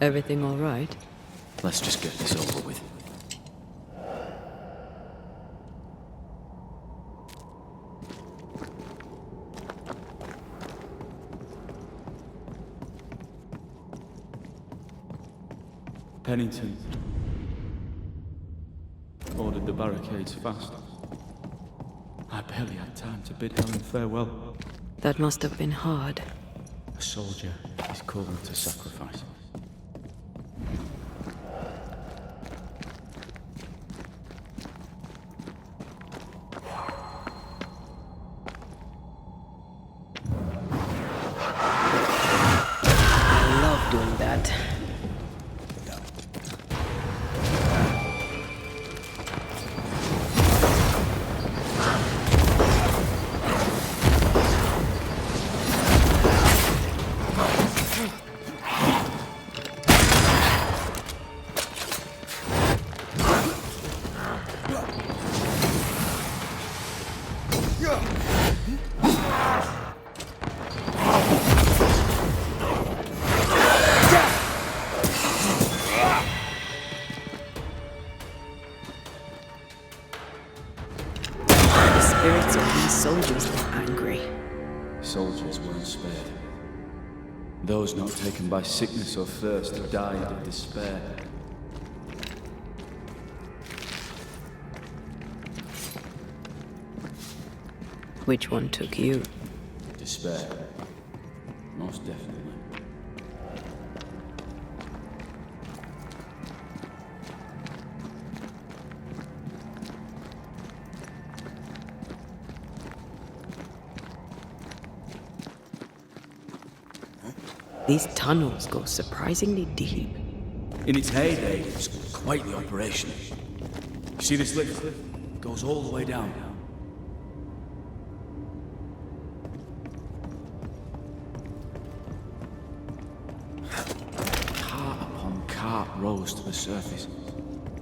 Everything all right? Let's just get this over with. Pennington ordered the barricades fast. I barely had time to bid Helen farewell. That must have been hard. A soldier is called to sacrifice. I love doing that. Spirits of these soldiers are angry. Soldiers weren't spared. Those not taken by sickness or thirst died of despair. Which one took you? Despair. Most definitely. These tunnels go surprisingly deep. In its heyday, it was quite the operation. See this lift? It goes all the way down. Cart upon cart rose to the surface,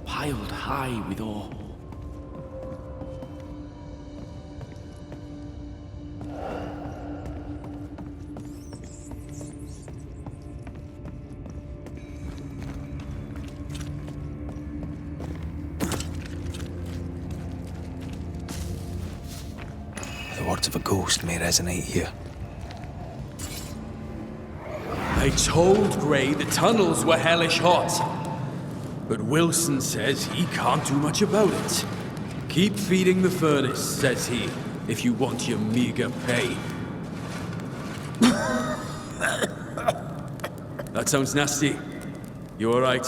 piled high with ore. The words of a ghost may resonate here. I told Gray the tunnels were hellish hot. But Wilson says he can't do much about it. Keep feeding the furnace, says he, if you want your meager pay. That sounds nasty. You all right?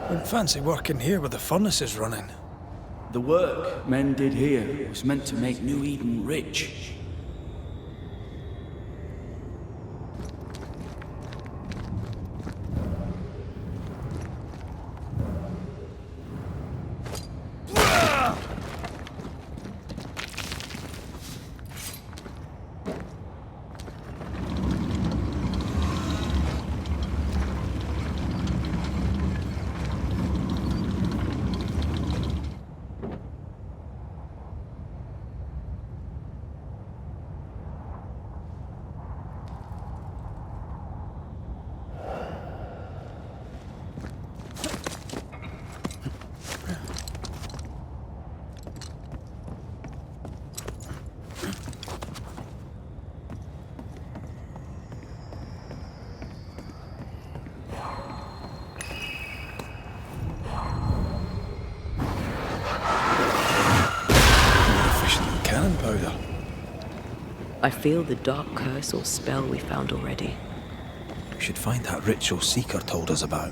Wouldn't fancy working here with the furnaces running. The work men did here was meant to make New Eden rich. Cannon powder. I feel the dark curse or spell we found already. We should find that ritual Seeker told us about.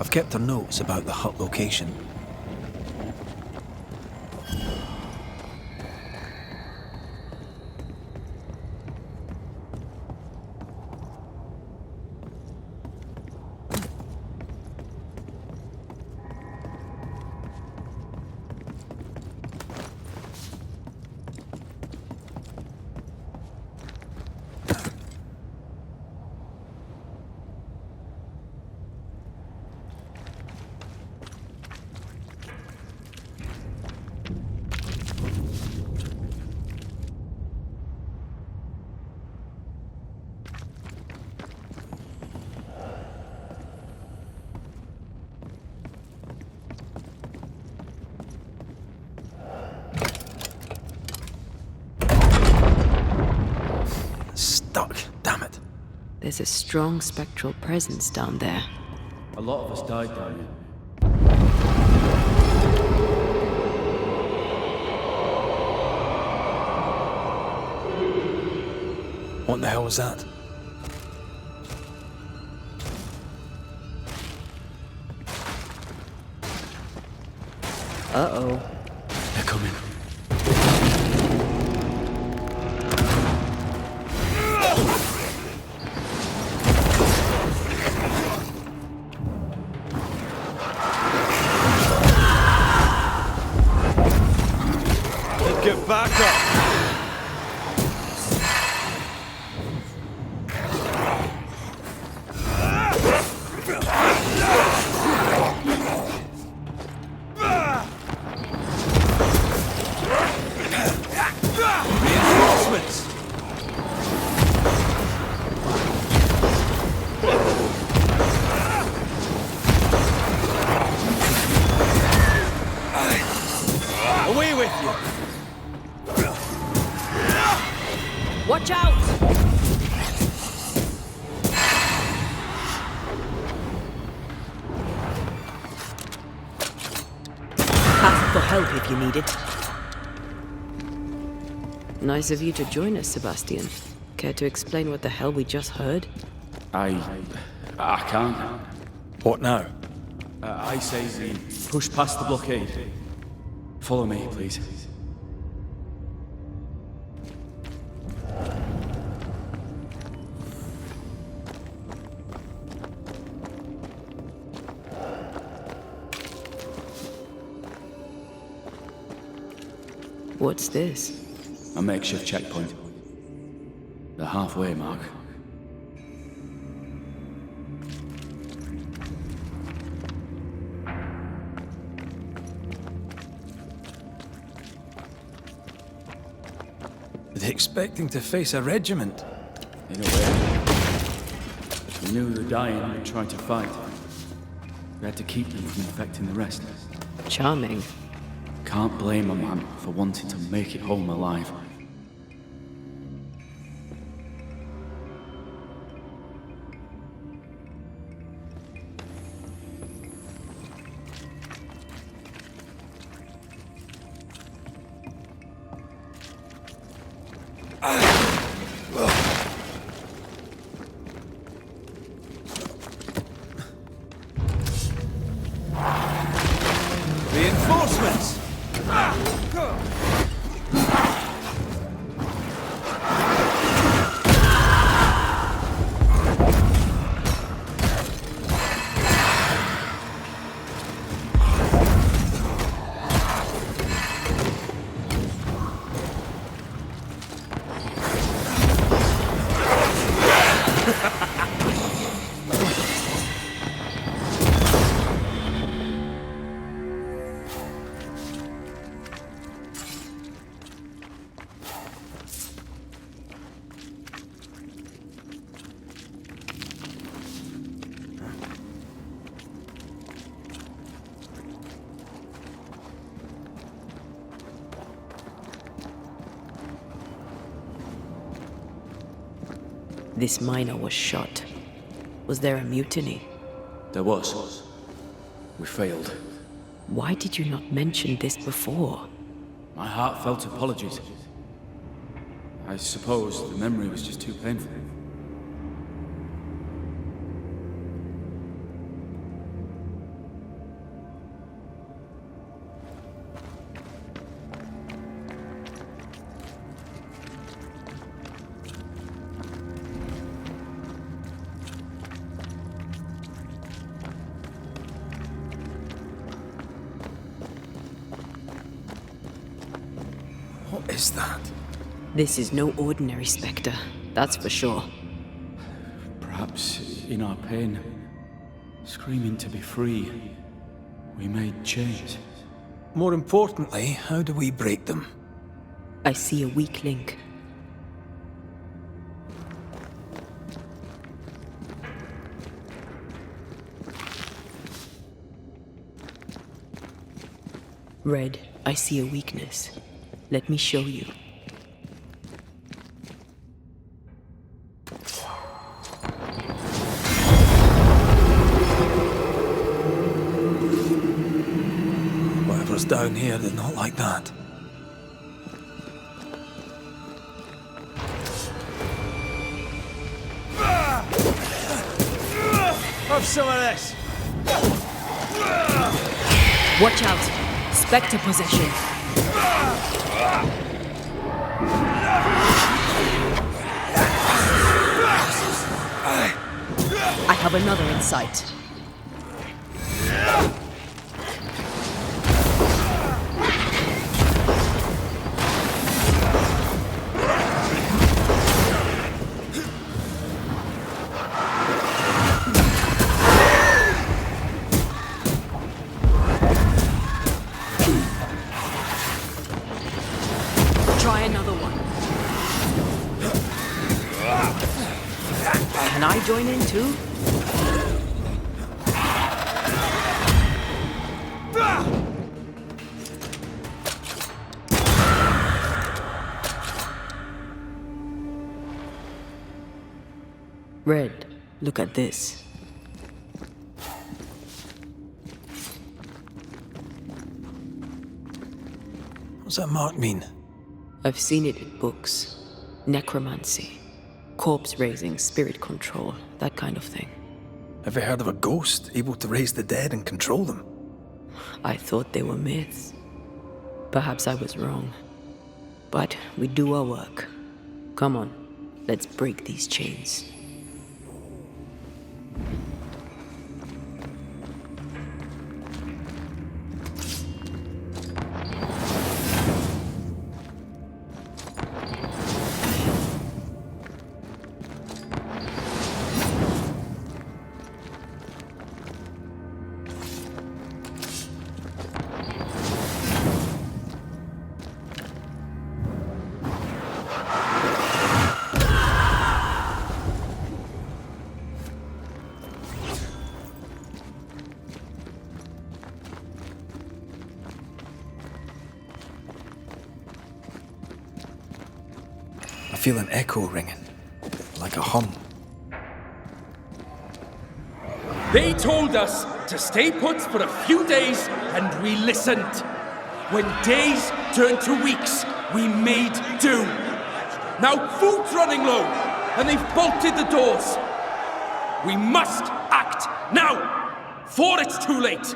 I've kept her notes about the hut location. There's a strong spectral presence down there. A lot of us died down here. What the hell was that? Uh-oh. They're coming. Get back up! Reinforcements! Away with you! Watch out! Ask for help if you need it. Nice of you to join us, Sebastian. Care to explain what the hell we just heard? I can't. What now? I say we push past the blockade. Follow me, please. What's this? A makeshift checkpoint. The halfway mark. Are they expecting to face a regiment? In a way. We knew the dying would try to fight. We had to keep them from infecting the rest. Charming. Can't blame a man for wanting to make it home alive. Reinforcements! This miner was shot. Was there a mutiny? There was. We failed. Why did you not mention this before? My heartfelt apologies. I suppose the memory was just too painful. What is that? This is no ordinary spectre, that's for sure. Perhaps in our pain, screaming to be free, we made chains. More importantly, how do we break them? I see a weak link. Red, I see a weakness. Let me show you. down here, but not like that. Have some of this! Watch out! Spectre possession. I have another in sight. Try another one. Can I join in too? Red, look at this. What's that mark mean? I've seen it in books. Necromancy. Corpse raising, spirit control, that kind of thing. Ever heard of a ghost able to raise the dead and control them? I thought they were myths. Perhaps I was wrong. But we do our work. Come on, let's break these chains. I feel an echo ringing, like a hum. They told us to stay put for a few days, and we listened. When days turned to weeks, we made do. Now food's running low, and they've bolted the doors. We must act now, for it's too late.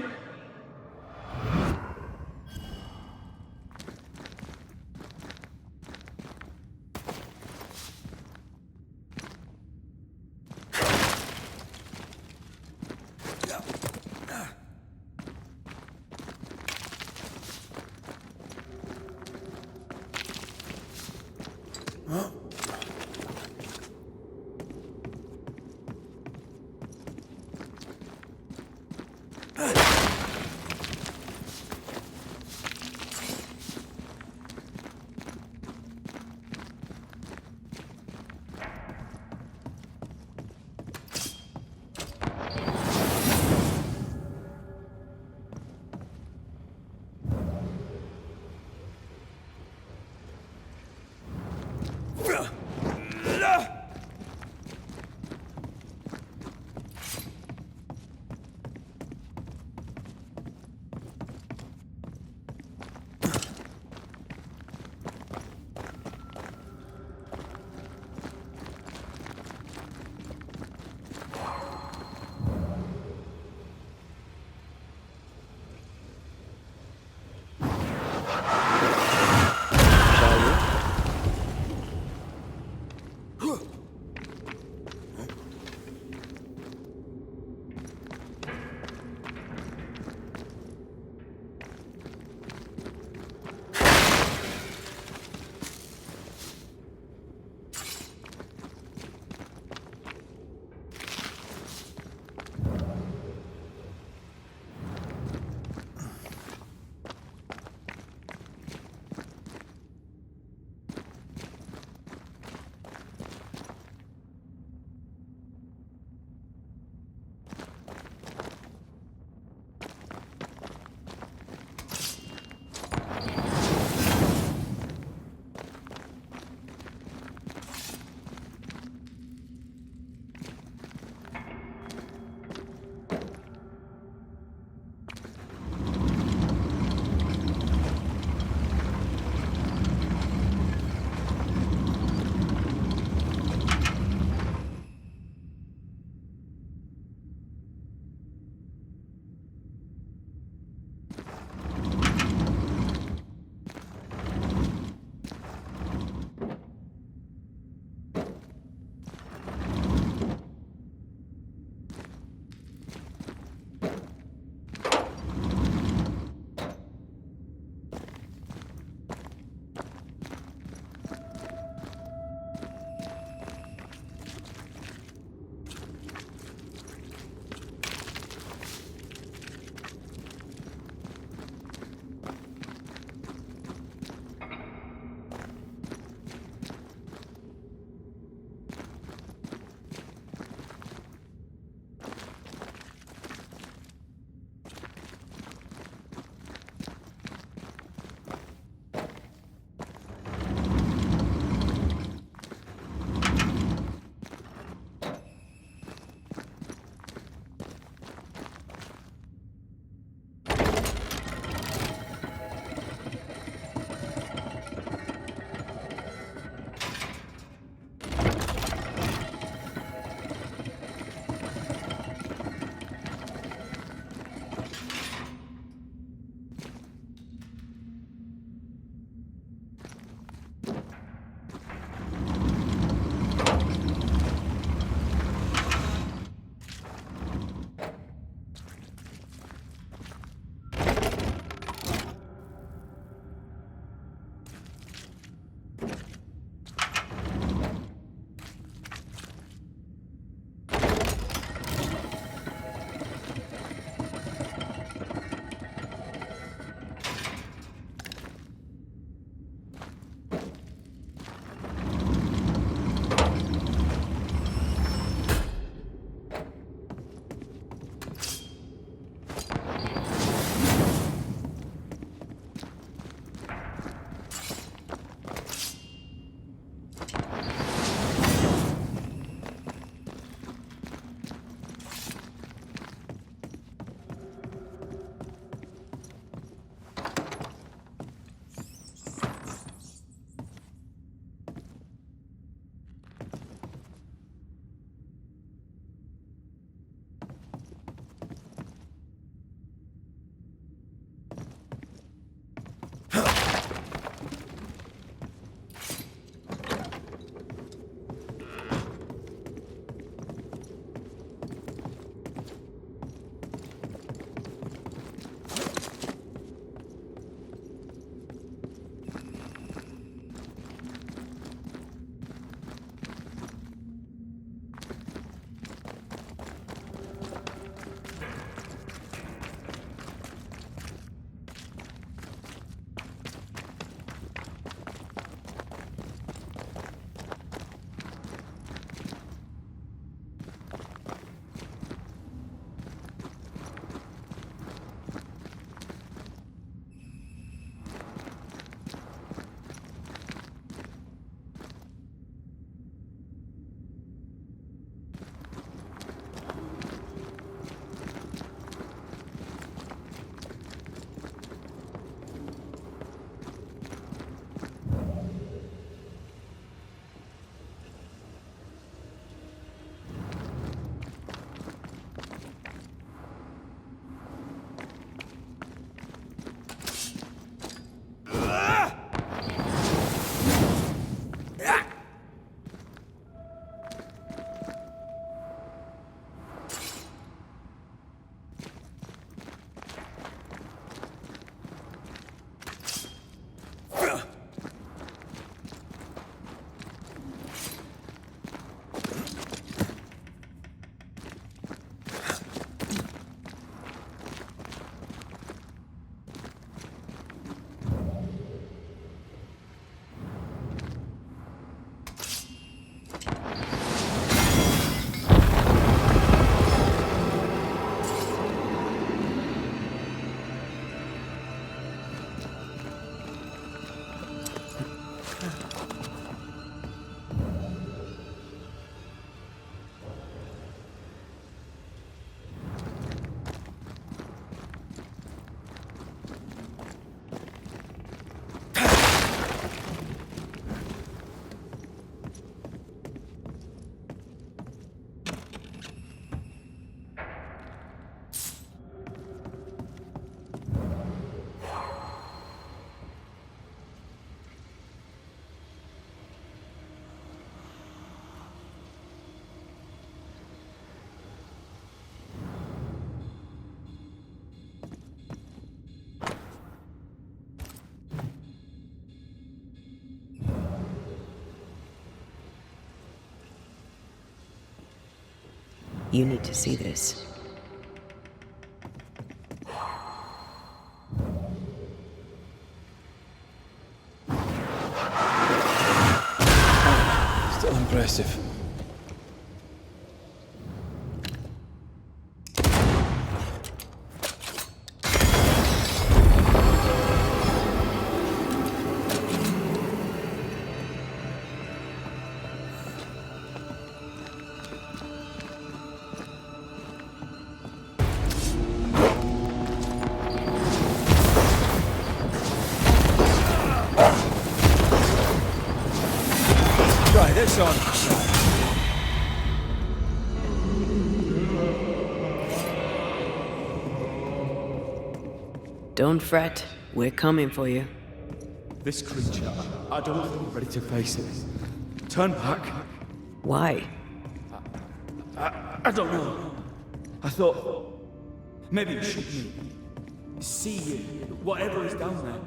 You need to see this. Still impressive. Try this on. Don't fret. We're coming for you. This creature, I don't feel ready to face it. Turn back. Why? I don't know. I thought maybe you shoot me. See whatever is down there.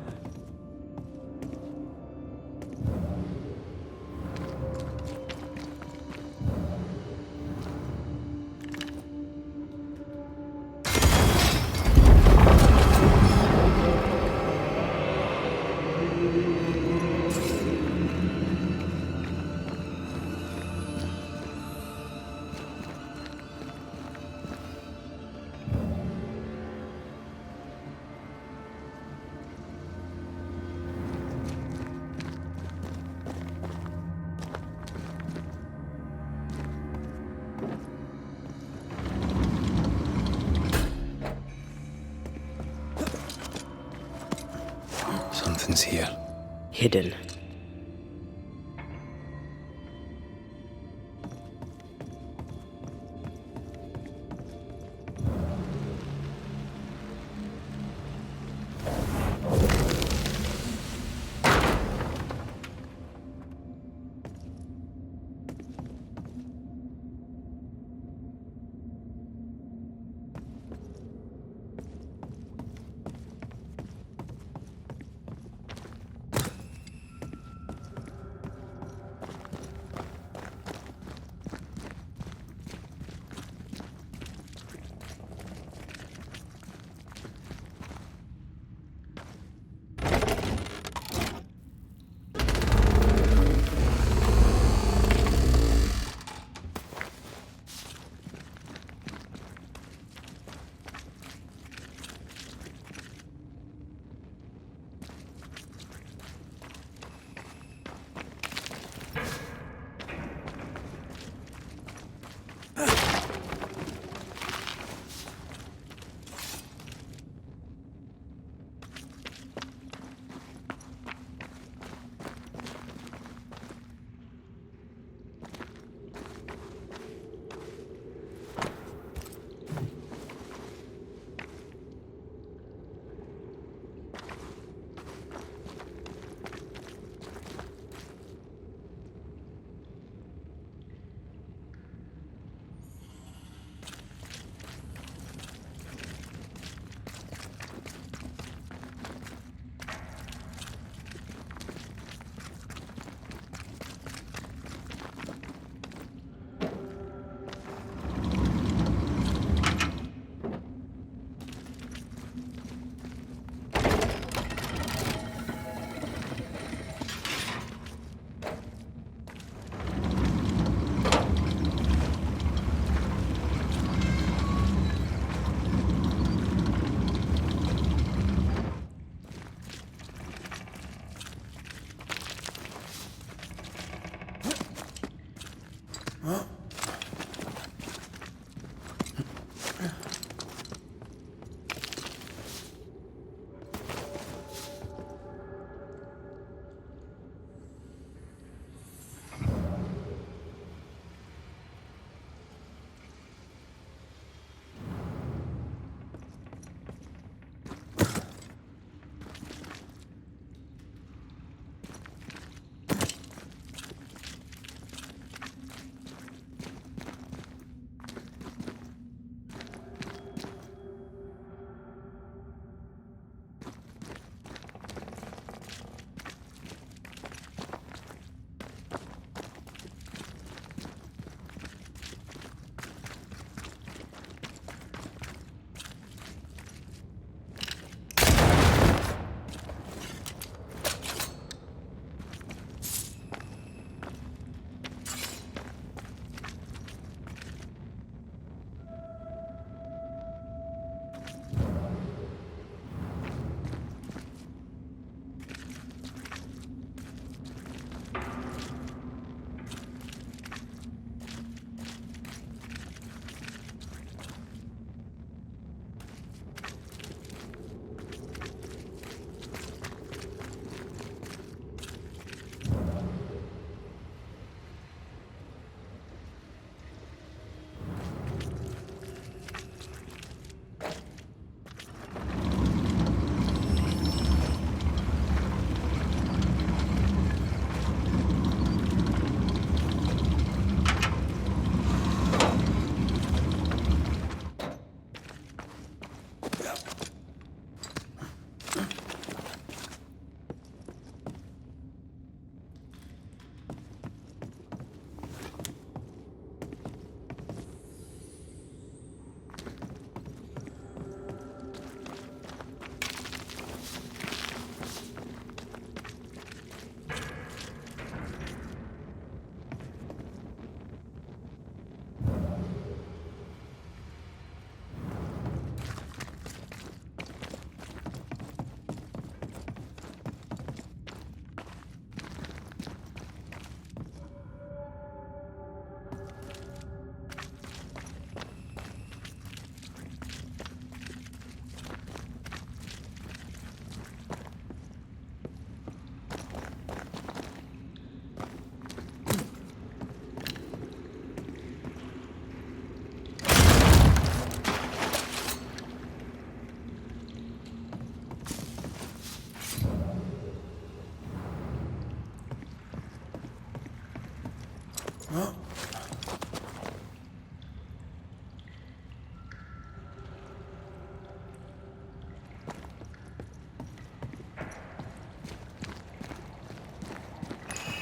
Something's here. Hidden.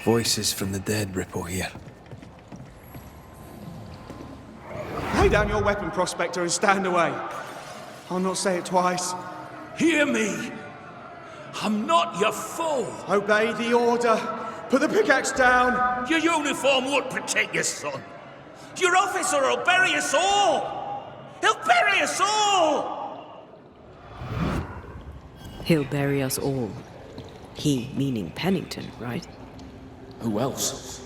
Voices from the dead ripple here. Lay down your weapon, Prospector, and stand away. I'll not say it twice. Hear me! I'm not your foe! Obey the order. Put the pickaxe down. Your uniform won't protect your son. Your officer will bury us all! He'll bury us all! He'll bury us all. He meaning Pennington, right? Who else?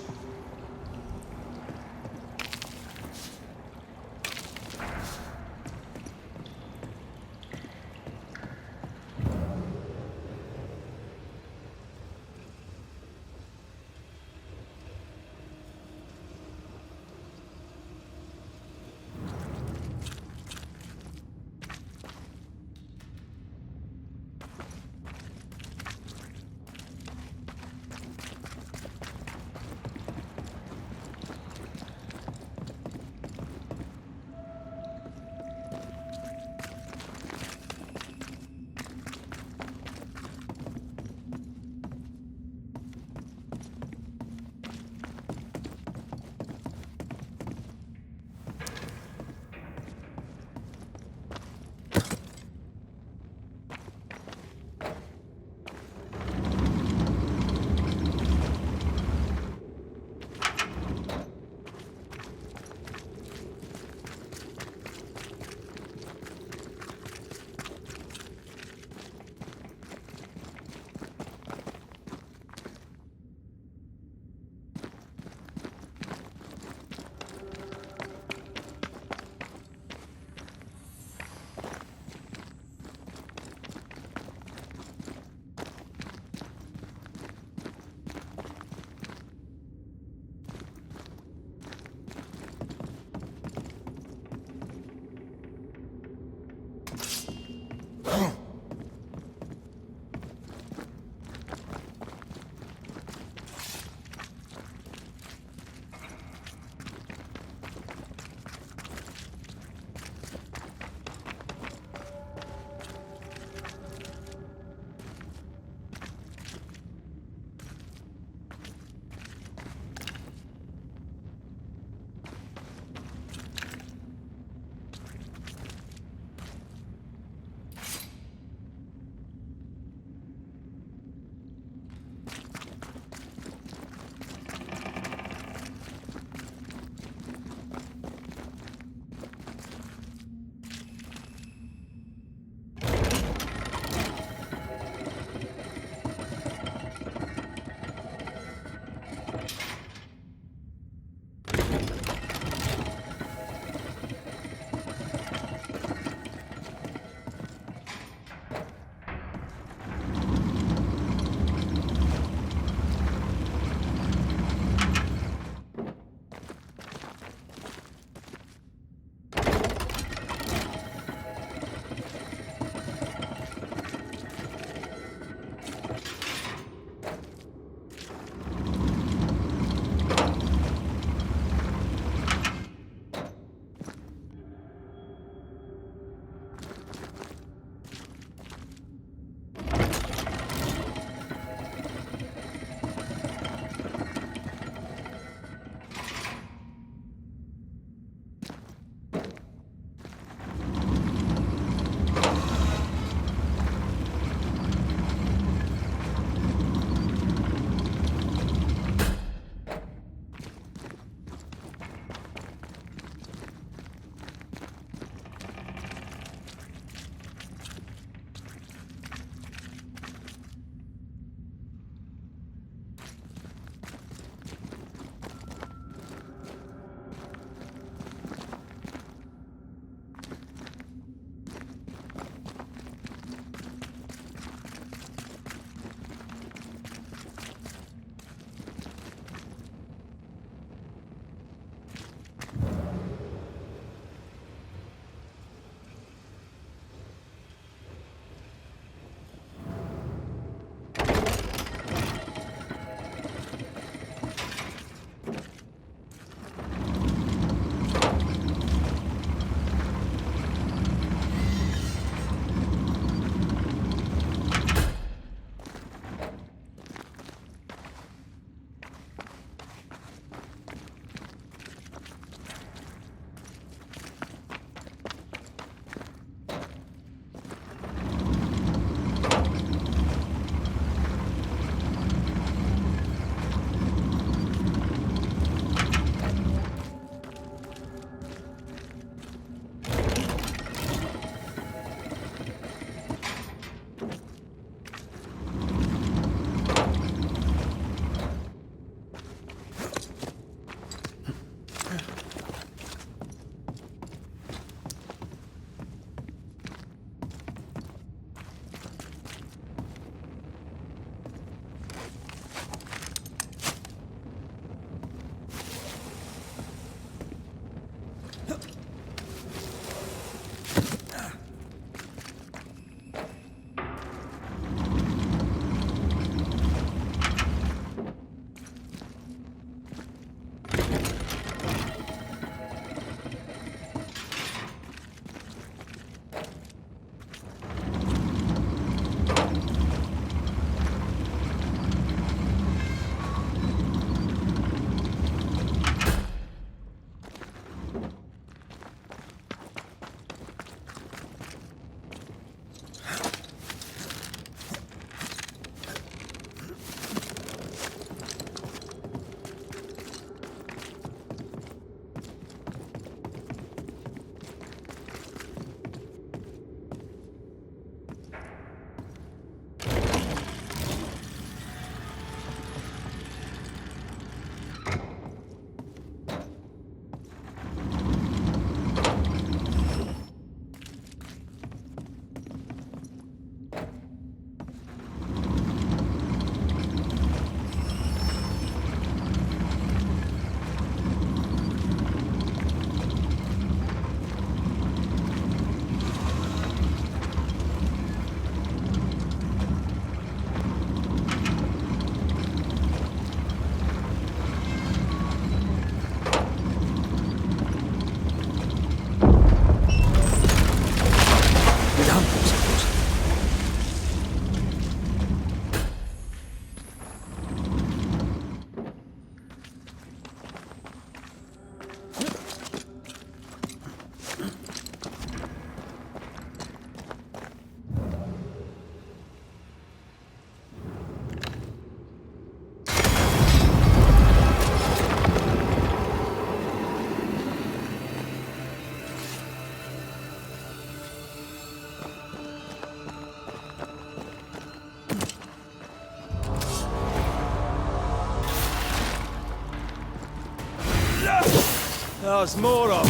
There's more of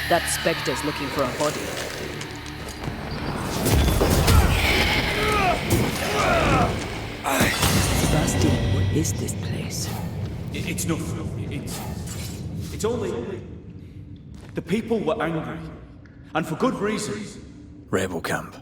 That Spectre's looking for a body. Sebastian, what is this place? It's nothing. It's only... The people were angry. And for good reason. rebel camp.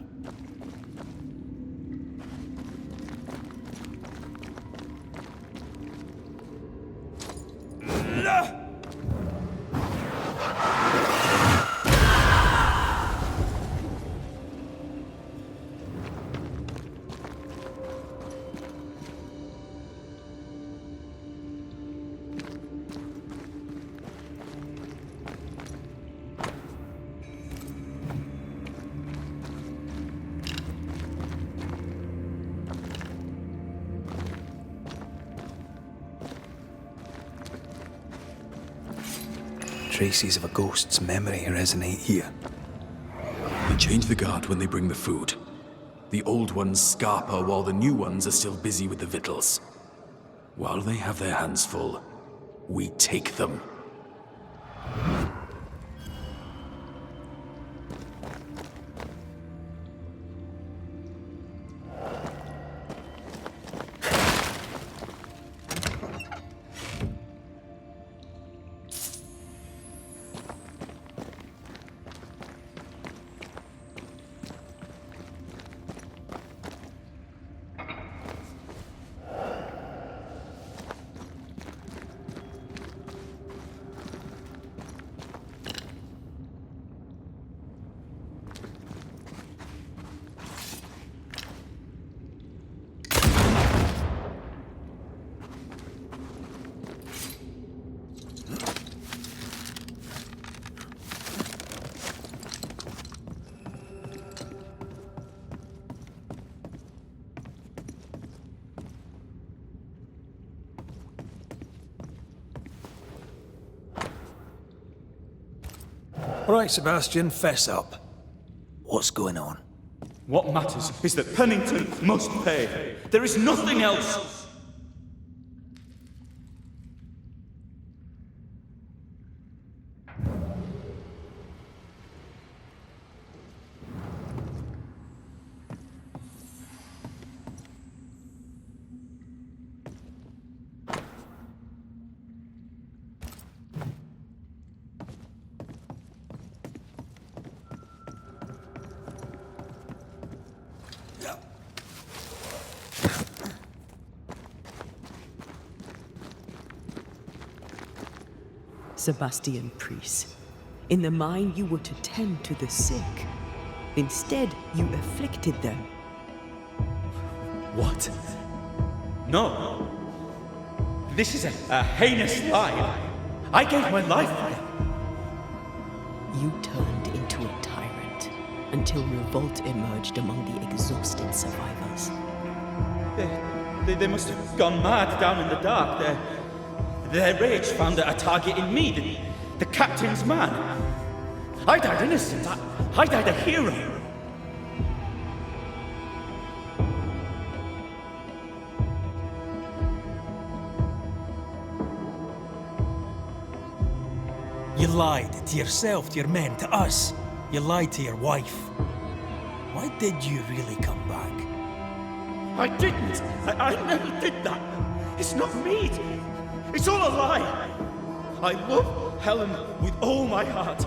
Traces of a ghost's memory resonate here. They change the guard when they bring the food. The old ones scarper while the new ones are still busy with the victuals. While they have their hands full, we take them. Right, Sebastian, fess up. What's going on? What matters is that Pennington must pay. There is nothing else. Sebastian Priest. In the mine, you were to tend to the sick. Instead, you afflicted them. What? No. This is a heinous lie. I gave my life for it. You turned into a tyrant until revolt emerged among the exhausted survivors. They must have gone mad down in the dark. Their rage found a target in me, the captain's man. I died innocent. I died a hero. You lied to yourself, to your men, to us. You lied to your wife. Why did you really come back? I didn't. I never did that. It's not me. It's all a lie. I love Helen with all my heart.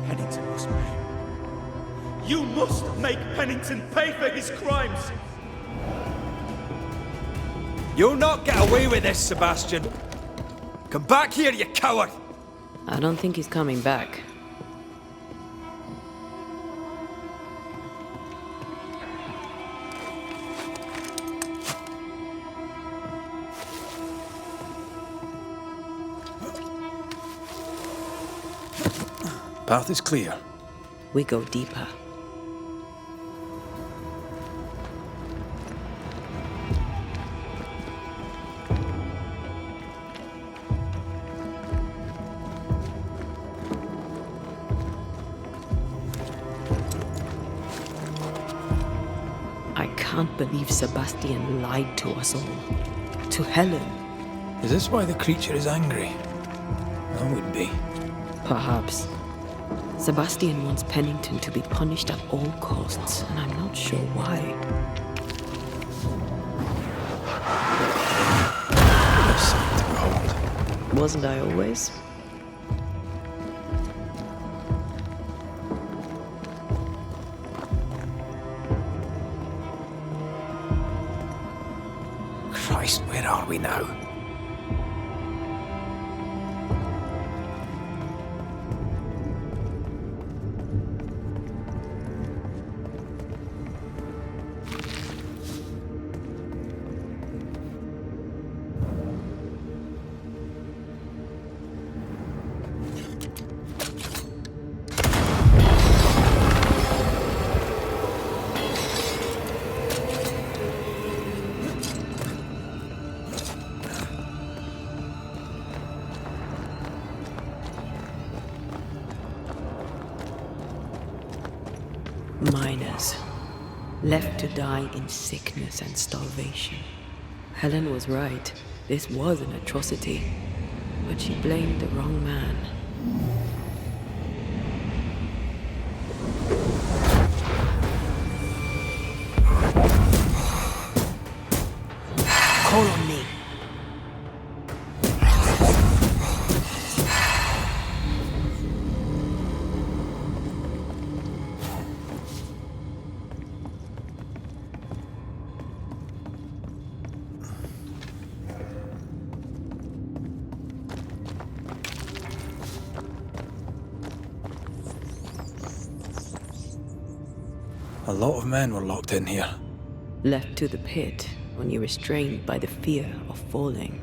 Pennington must pay. You must make Pennington pay for his crimes. You'll not get away with this, Sebastian. Come back here, you coward! I don't think he's coming back. Path is clear. We go deeper. I can't believe Sebastian lied to us all. To Helen. Is this why the creature is angry? That would be. Perhaps. Sebastian wants Pennington to be punished at all costs, and I'm not sure why. There's something to behold. Wasn't I always? Christ, where are we now? Miners, left to die in sickness and starvation. Helen was right. This was an atrocity. But she blamed the wrong man. Call on me. A lot of men were locked in here. Left to the pit, when you're restrained by the fear of falling.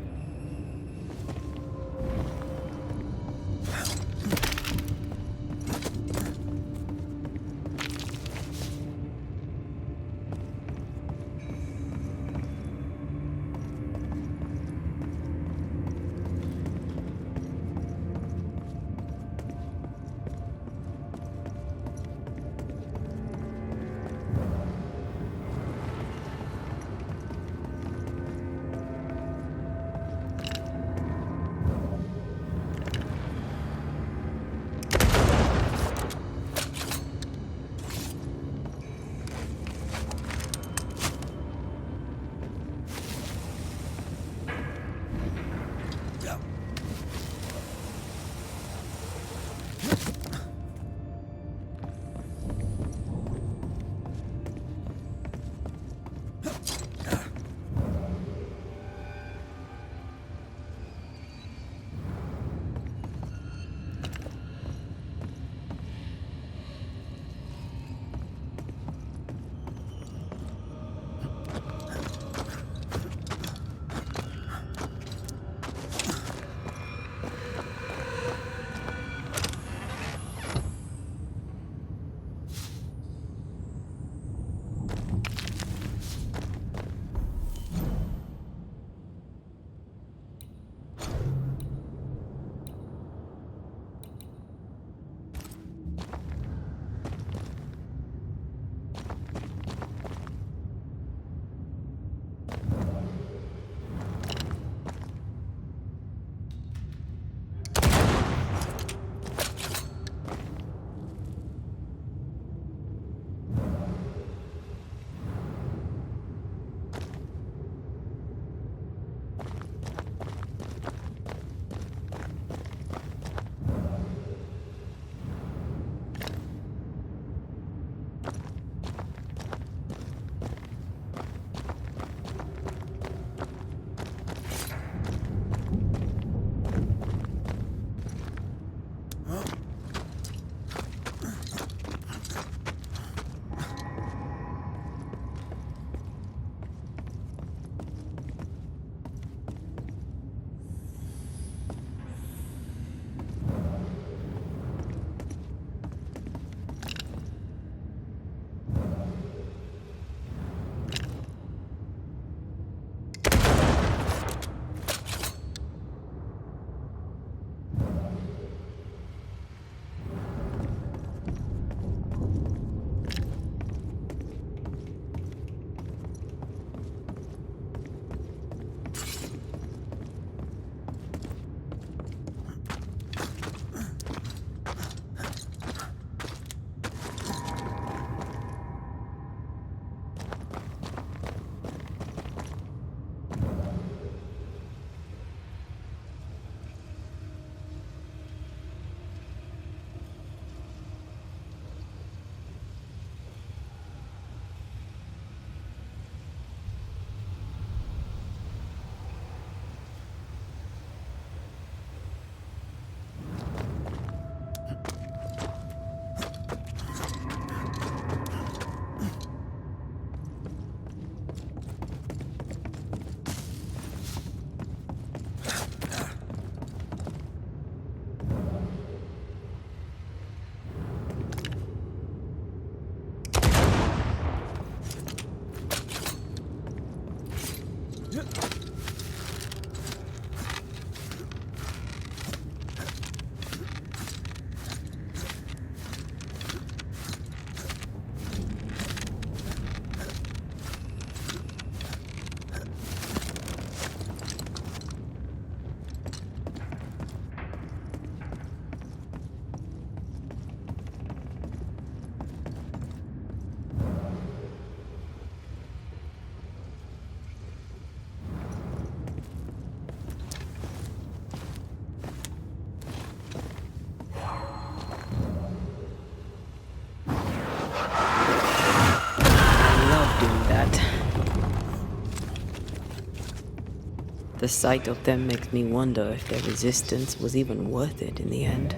The sight of them makes me wonder if their resistance was even worth it in the end.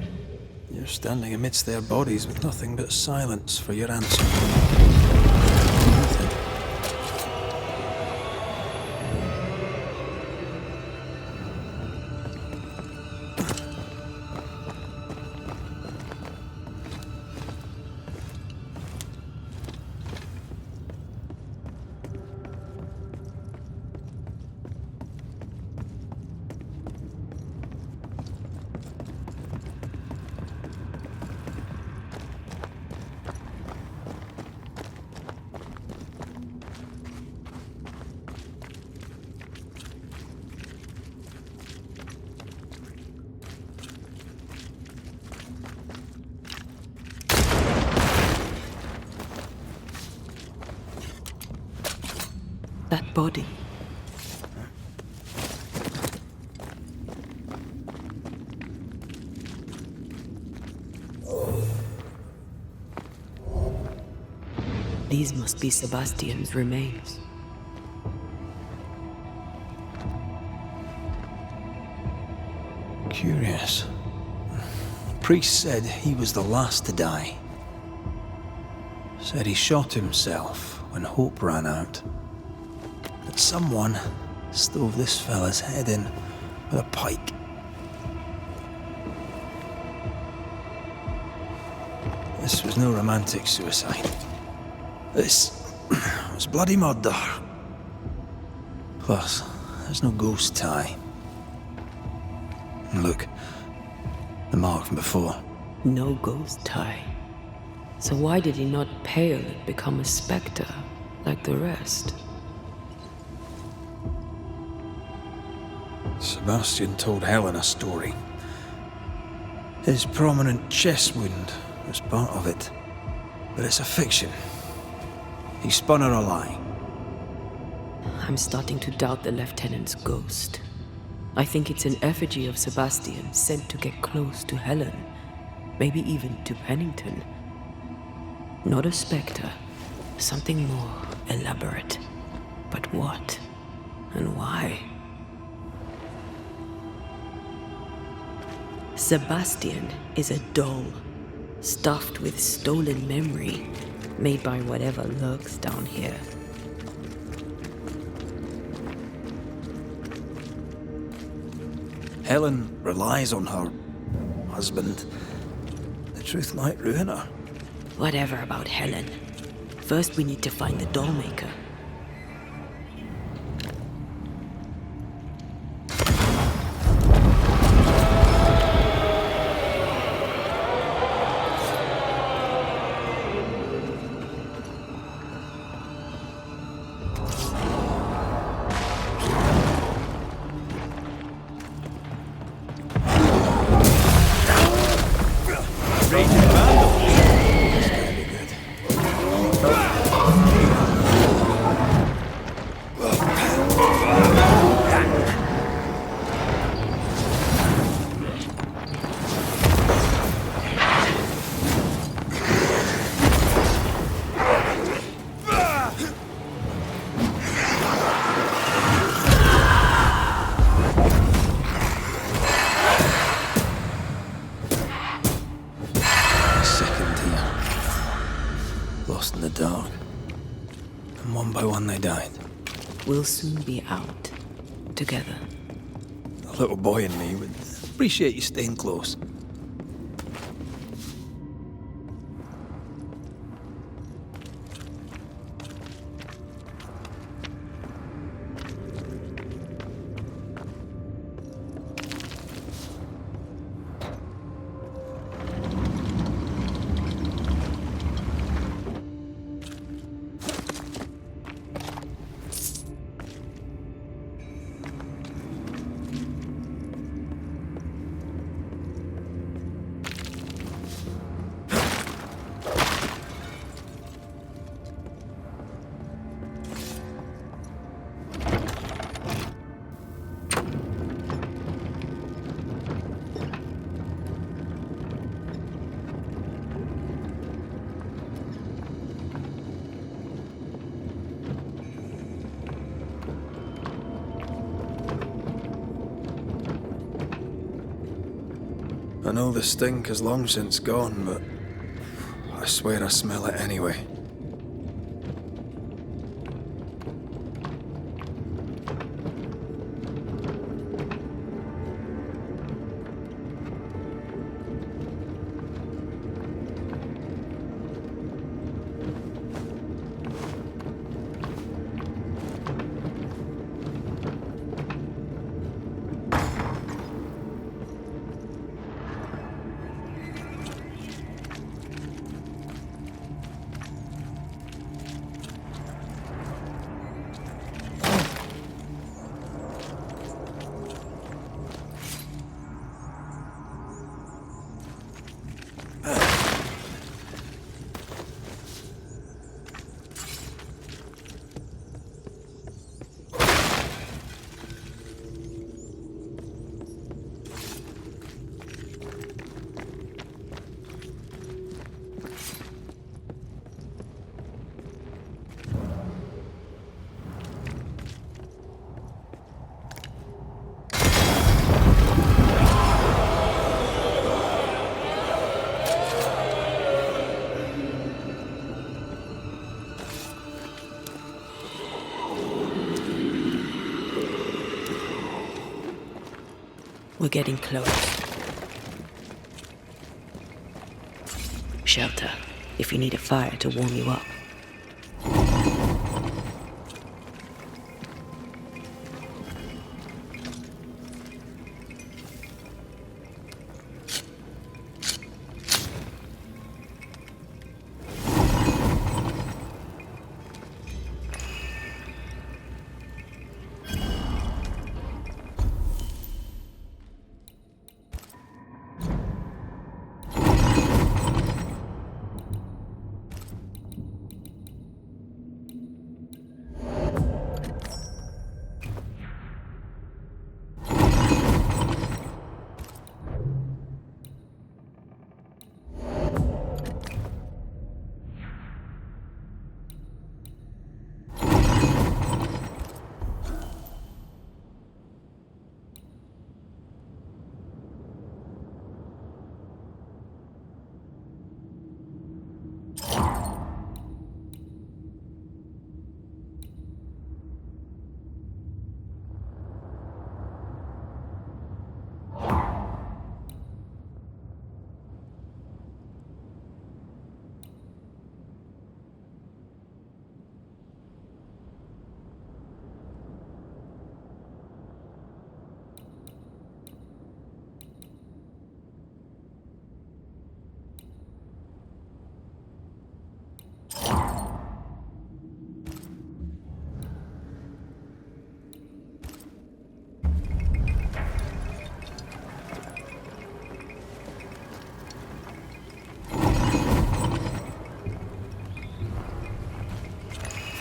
You're standing amidst their bodies with nothing but silence for your answer. That body. These must be Sebastian's remains. Curious. Priest said he was the last to die. Said he shot himself when hope ran out. That someone stove this fella's head in with a pike. This was no romantic suicide. This was bloody murder. Plus, there's no ghost tie. And look, the mark from before. No ghost tie. So why did he not pale and become a specter like the rest? Sebastian told Helen a story. His prominent chest wound was part of it. But it's a fiction. He spun her a lie. I'm starting to doubt the Lieutenant's ghost. I think it's an effigy of Sebastian sent to get close to Helen. Maybe even to Pennington. Not a specter. Something more elaborate. But what? And why? Sebastian is a doll, stuffed with stolen memory, made by whatever lurks down here. Helen relies on her husband. The truth might ruin her. Whatever about Helen. First we need to find the doll maker. Lost in the dark. And one by one they died. We'll soon be out. Together. The little boy in me would appreciate you staying close. I know the stink is long since gone, but I swear I smell it anyway. We're getting close. Shelter, if you need a fire to warm you up.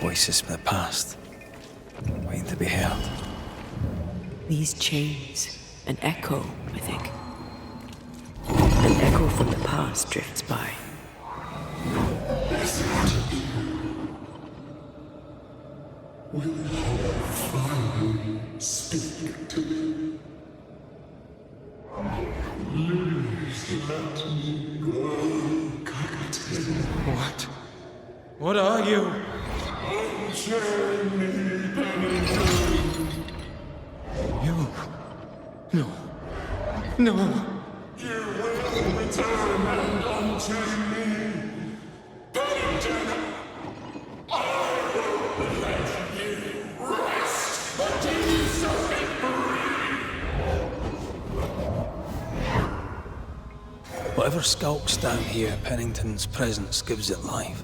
Voices from the past, waiting to be heard. These chains, an echo, I think. An echo from the past drifts by. Speak to me. Please let me go, Captain. What? What are you? Unchain me, Pennington. You? No. No. You will return and unchain me. Pennington, I will let you rest until you set me free. Whatever skulks down here, Pennington's presence gives it life.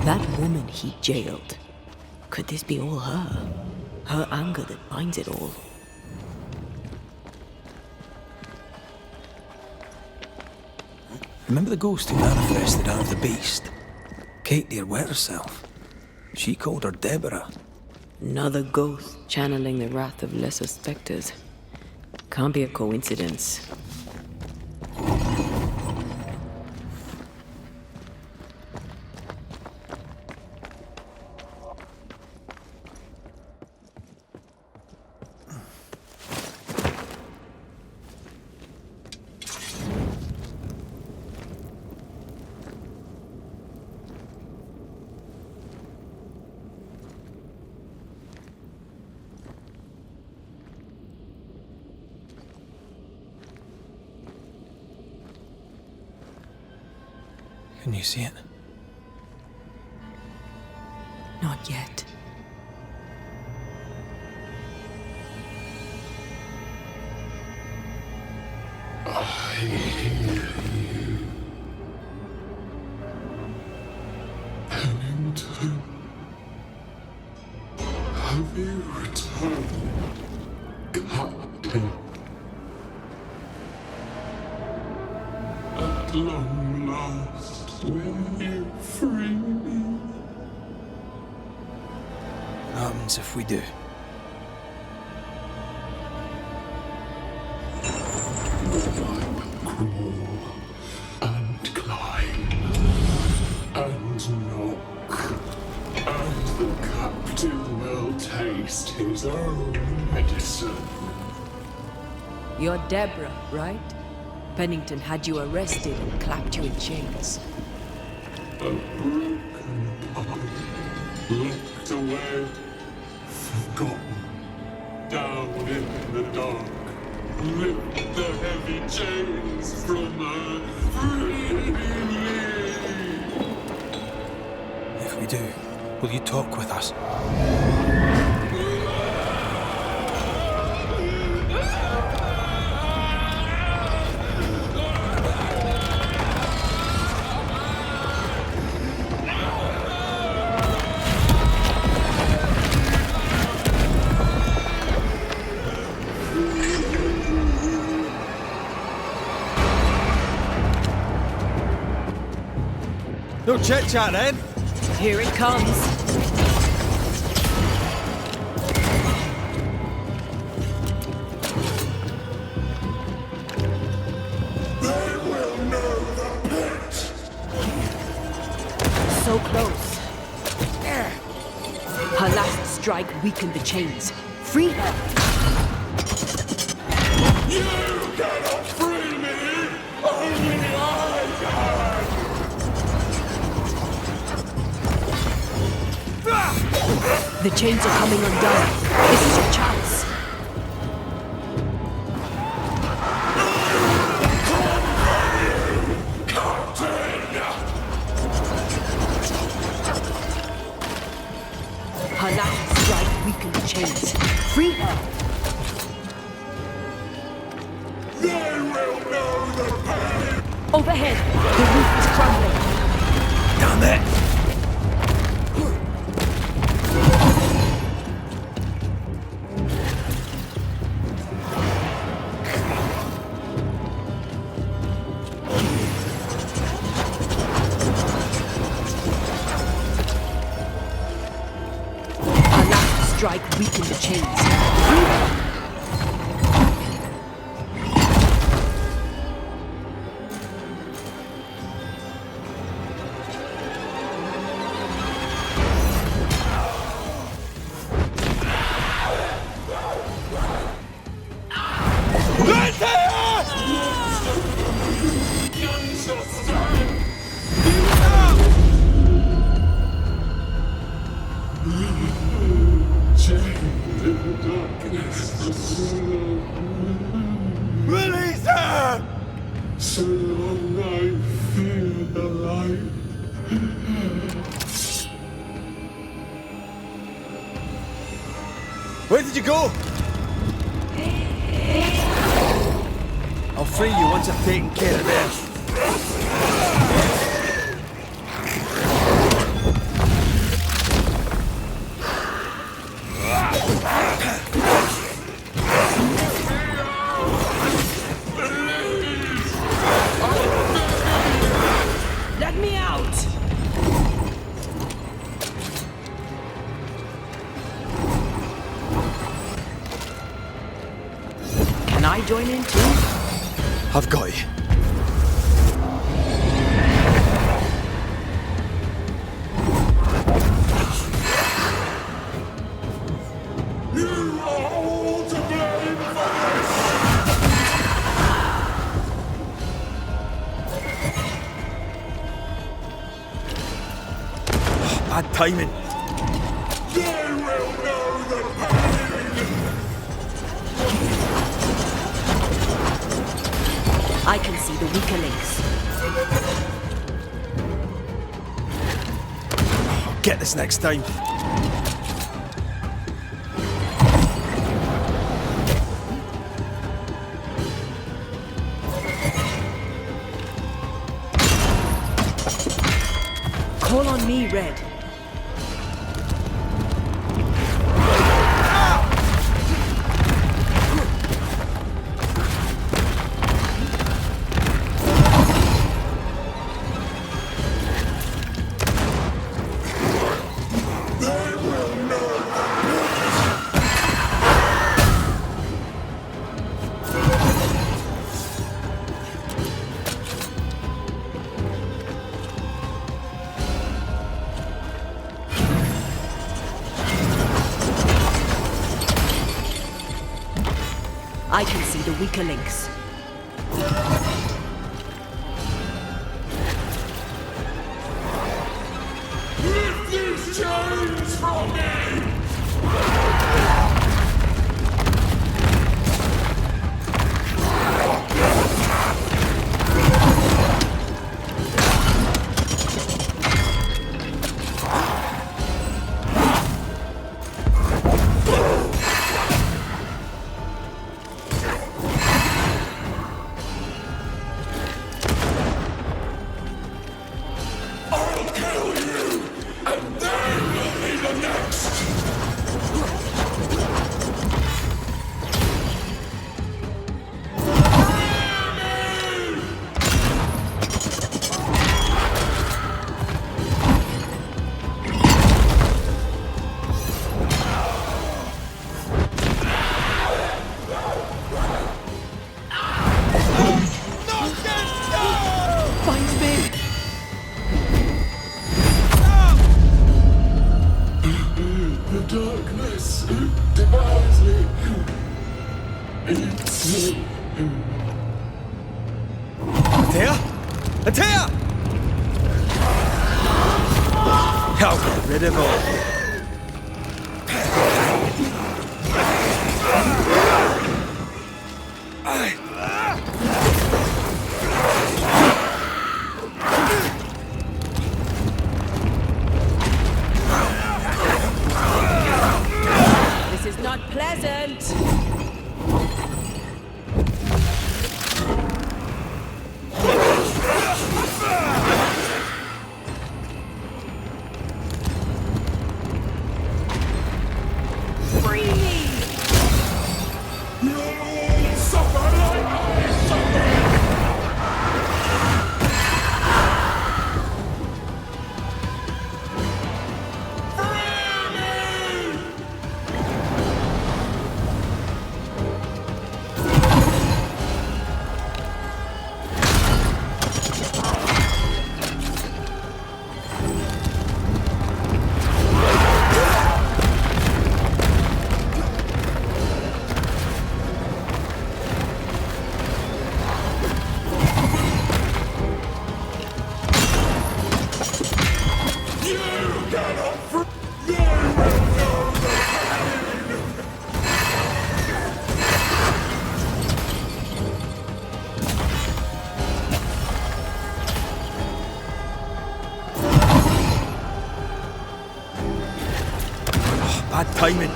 That woman he jailed. Could this be all her? Her anger that binds it all. Remember the ghost who manifested out of the beast? Kate near wet herself. She called her Deborah. Another ghost channeling the wrath of lesser specters. Can't be a coincidence. Can you see it? Not yet. I hear you. Pennington. Have you returned, Captain? At long last, will you free me? What happens if we do? Crawl and climb and knock, and the captain will taste his own medicine. You're Deborah, right? Pennington had you arrested and clapped you in chains. A broken body, locked away, forgotten, down in the dark. Lift the heavy chains from her. Free me! If we do, will you talk with us? No chit-chat then. Here it comes. They will know the pit! So close. Her last strike weakened the chains. Free her! You cannot free me! Only I can! The chains are coming undone. This is your chance. Her last strike weakened the chains. Free her! They will know the pain! Overhead, the roof is crumbling. Down there! Her last strike weakened the chains. Free her! Release her! So long I feel alive. Where did you go? I'll free you once I've taken care of this. Let me out! Can I join in too? I've got you. You are all to blame for this! Bad timing. They will know the pain! I can see the weaker links. Get this next time. Call on me, Red. I can see the weaker links. Lift these chains from me! I'll kill you, and then you'll be the next! Find me! The darkness devours me. Eats me. Atea? Atea! I'll get rid of all. This is not pleasant! Free me! You'll all suffer like I suffer! You cannot free! They will know the pain! Bad timing.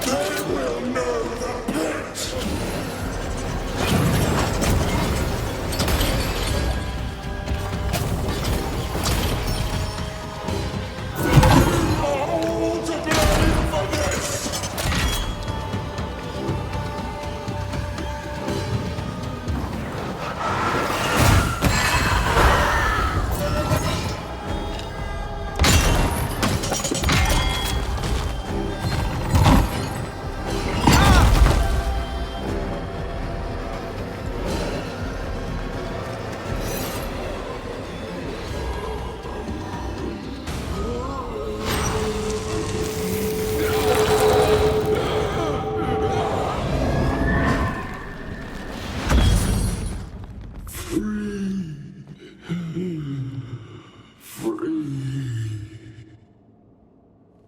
They will know the pit! You are all to blame for this!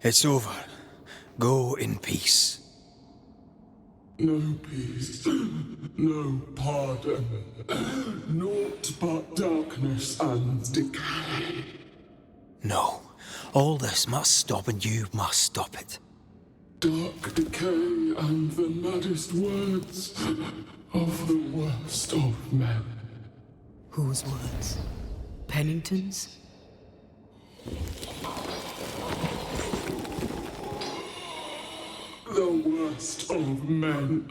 It's over. Go in peace. No peace, no pardon, naught but darkness and decay. No, All this must stop, and you must stop it. Dark decay and the maddest words of the worst of men. Whose words? Pennington's? The worst of men.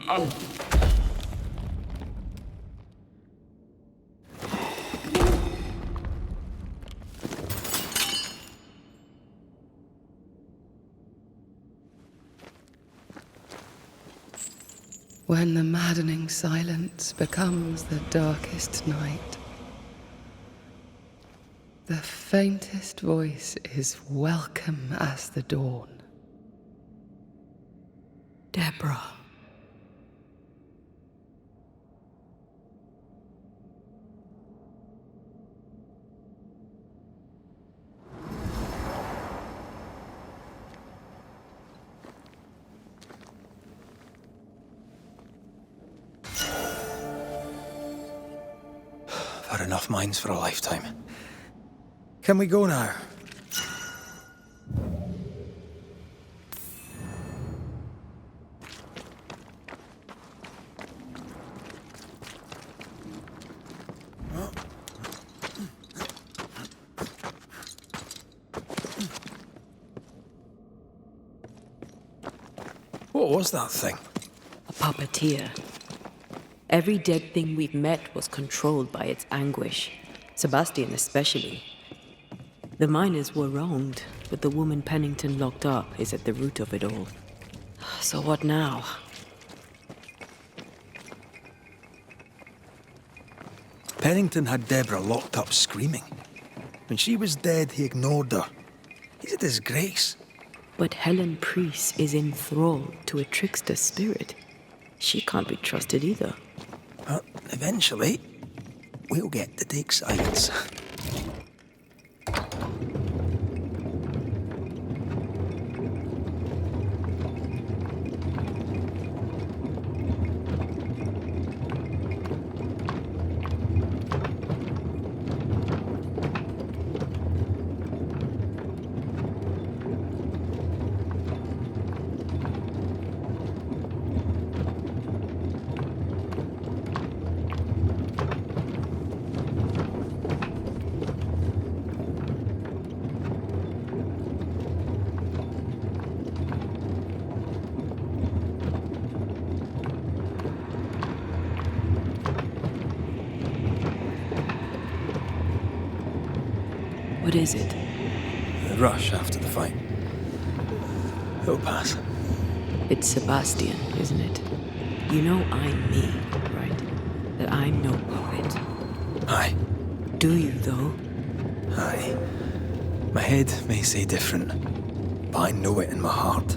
When the maddening silence becomes the darkest night, the faintest voice is welcome as the dawn. Deborah. I've had enough minds for a lifetime. Can we go now? What was that thing? A puppeteer. Every dead thing we've met was controlled by its anguish. Sebastian especially. The miners were wronged, but the woman Pennington locked up is at the root of it all. So what now? Pennington had Deborah locked up screaming. When she was dead, he ignored her. He's a disgrace. But Helen Priest is enthralled to a trickster spirit. She can't be trusted either. But eventually, we'll get to take sides. What is it? The rush after the fight. It'll pass. It's Sebastian, isn't it? You know I'm me, right? That I'm no poet. Aye. Do you, though? Aye. My head may say different, but I know it in my heart.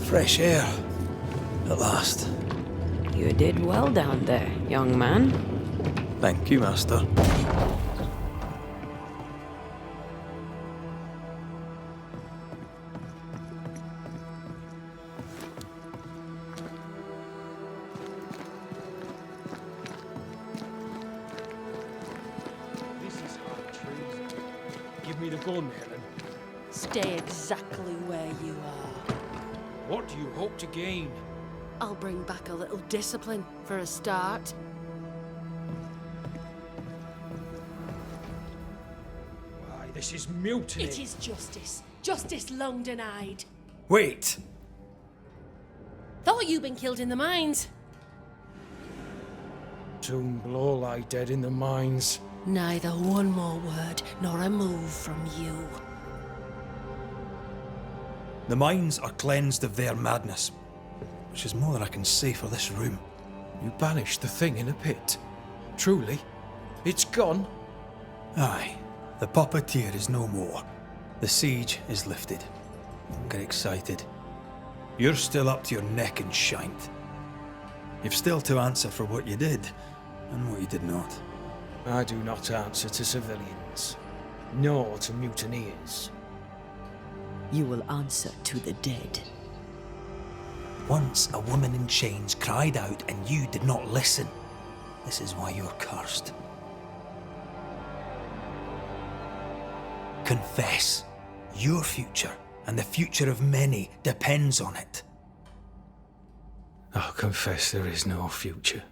Fresh air. At last. You did well down there, young man. Thank you, Master. This is hard treason. Give me the gun, Helen. Stay exactly where you are. What do you hope to gain? I'll bring back a little discipline for a start. Why, this is mutiny. It is justice. Justice long denied. Wait! Thought you'd been killed in the mines. Soon blow lie dead in the mines. Neither one more word nor a move from you. The mines are cleansed of their madness, which is more than I can say for this room. You banished the thing in a pit. Truly? It's gone? Aye. The puppeteer is no more. The siege is lifted. Don't get excited. You're still up to your neck in shite. You've still to answer for what you did, and what you did not. I do not answer to civilians, nor to mutineers. You will answer to the dead. Once a woman in chains cried out and you did not listen. This is why you're cursed. Confess. Your future, and the future of many, depends on it. I'll confess there is no future.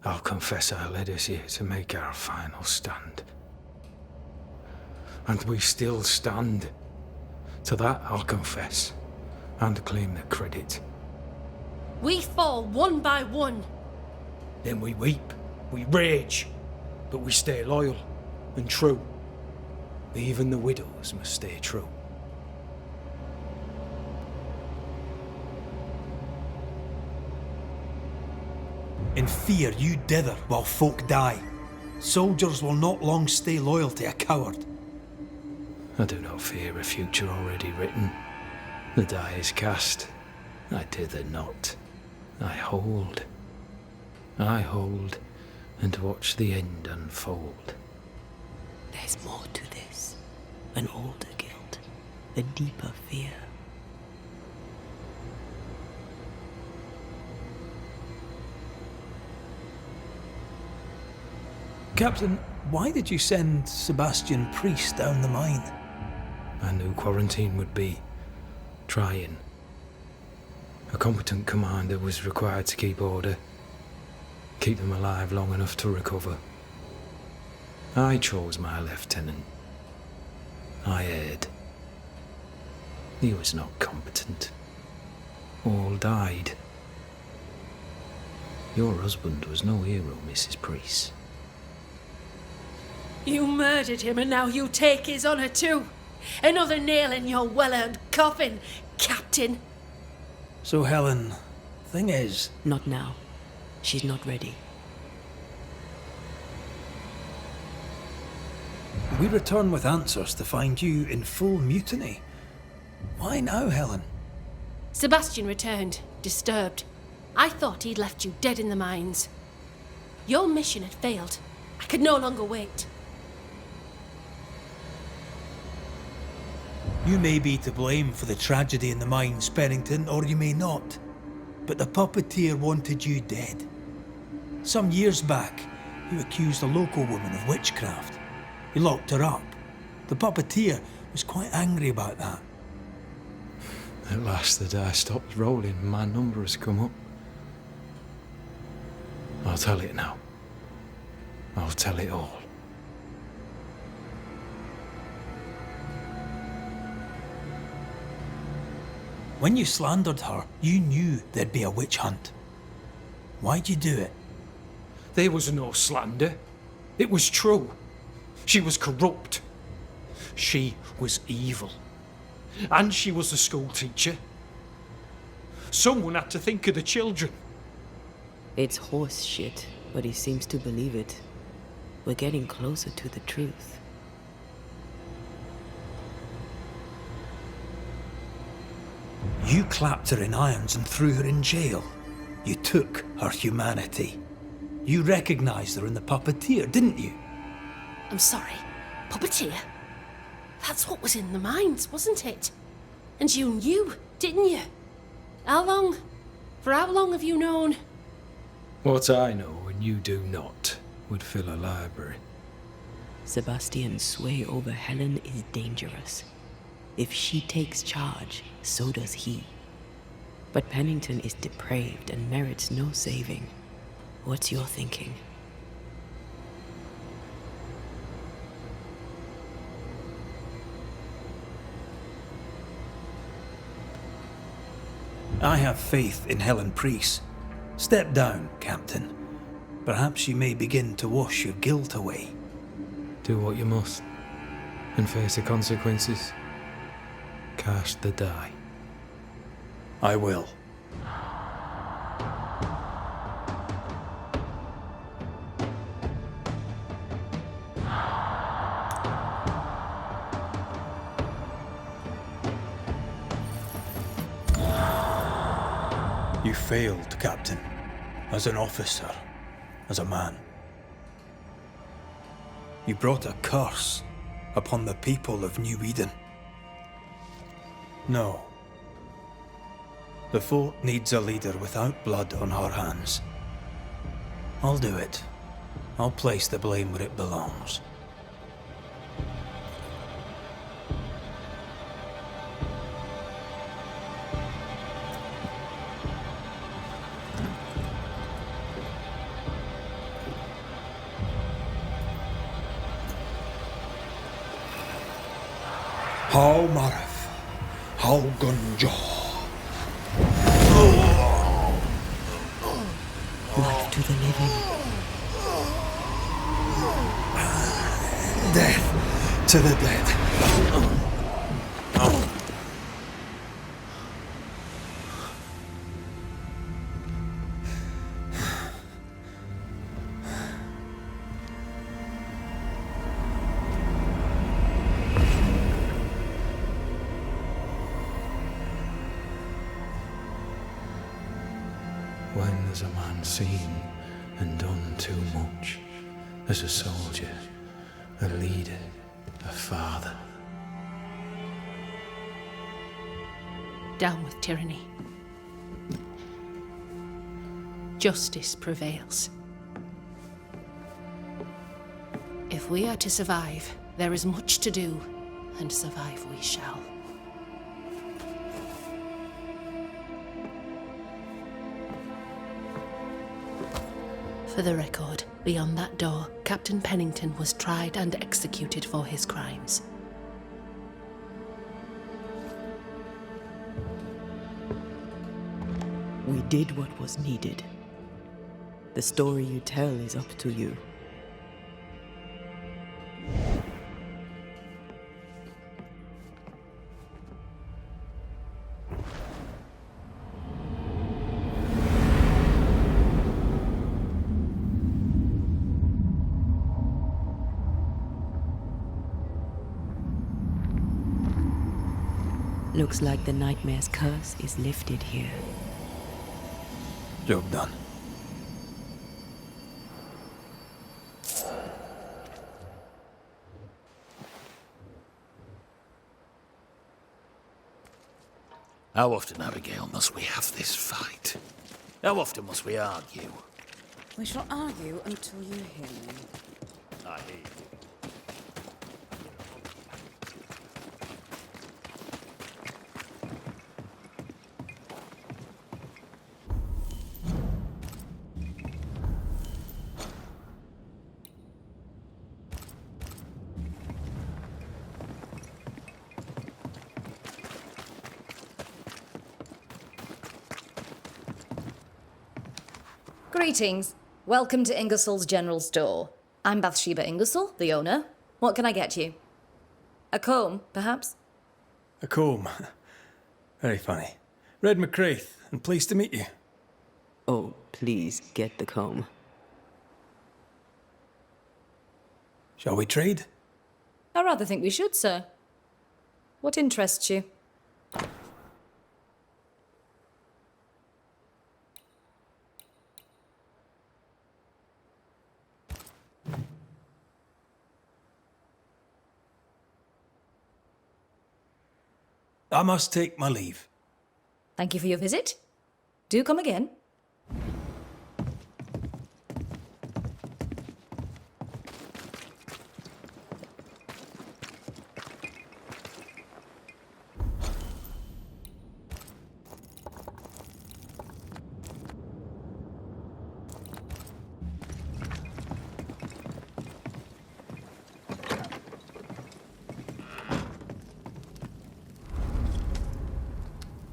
I'll confess I led us here to make our final stand. And we still stand. To that I'll confess, and claim the credit. We fall one by one. Then we weep, we rage, but we stay loyal and true. Even the widows must stay true. In fear you dither while folk die. Soldiers will not long stay loyal to a coward. I do not fear a future already written. The die is cast. I dither not. I hold, and watch the end unfold. There's more to this. An older guilt. A deeper fear. Captain, why did you send Sebastian Priest down the mine? I knew quarantine would be trying. A competent commander was required to keep order, keep them alive long enough to recover. I chose my lieutenant. I erred. He was not competent. All died. Your husband was no hero, Mrs. Priest. You murdered him and now you take his honour too. Another nail in your well-earned coffin, Captain. So Helen, thing is... Not now. She's not ready. We return with answers to find you in full mutiny. Why now, Helen? Sebastian returned, disturbed. I thought he'd left you dead in the mines. Your mission had failed. I could no longer wait. You may be to blame for the tragedy in the mines, Pennington, or you may not. But the puppeteer wanted you dead. Some years back, you accused a local woman of witchcraft. You locked her up. The puppeteer was quite angry about that. At last the die stopped rolling and my number has come up. I'll tell it now. I'll tell it all. When you slandered her, you knew there'd be a witch hunt. Why'd you do it? There was no slander. It was true. She was corrupt. She was evil. And she was a school teacher. Someone had to think of the children. It's horse shit, but he seems to believe it. We're getting closer to the truth. You clapped her in irons and threw her in jail. You took her humanity. You recognized her in the puppeteer, didn't you? I'm sorry. Puppeteer? That's what was in the mines, wasn't it? And you knew, didn't you? How long? For how long have you known? What I know and you do not would fill a library. Sebastian's sway over Helen is dangerous. If she takes charge, so does he. But Pennington is depraved and merits no saving. What's your thinking? I have faith in Helen Priest. Step down, Captain. Perhaps you may begin to wash your guilt away. Do what you must, and face the consequences. Cast the die. I will. You failed, Captain. As an officer, as a man. You brought a curse upon the people of New Eden. No. The fort needs a leader without blood on her hands. I'll do it. I'll place the blame where it belongs. How Marif, how Gunjo. Life to the living. Death to the dead. When there's a man seen and done too much, as a soldier, a leader, a father. Down with tyranny. Justice prevails. If we are to survive, there is much to do, and survive we shall. For the record, beyond that door, Captain Pennington was tried and executed for his crimes. We did what was needed. The story you tell is up to you. Looks like the nightmare's curse is lifted here. Job done. How often, Abigail, must we have this fight? How often must we argue? We shall argue until you hear me. I hear you. Greetings. Welcome to Ingersoll's General Store. I'm Bathsheba Ingersoll, the owner. What can I get you? A comb, perhaps? A comb. Very funny. Red McCraith, and pleased to meet you. Oh, please get the comb. Shall we trade? I rather think we should, sir. What interests you? I must take my leave. Thank you for your visit. Do come again.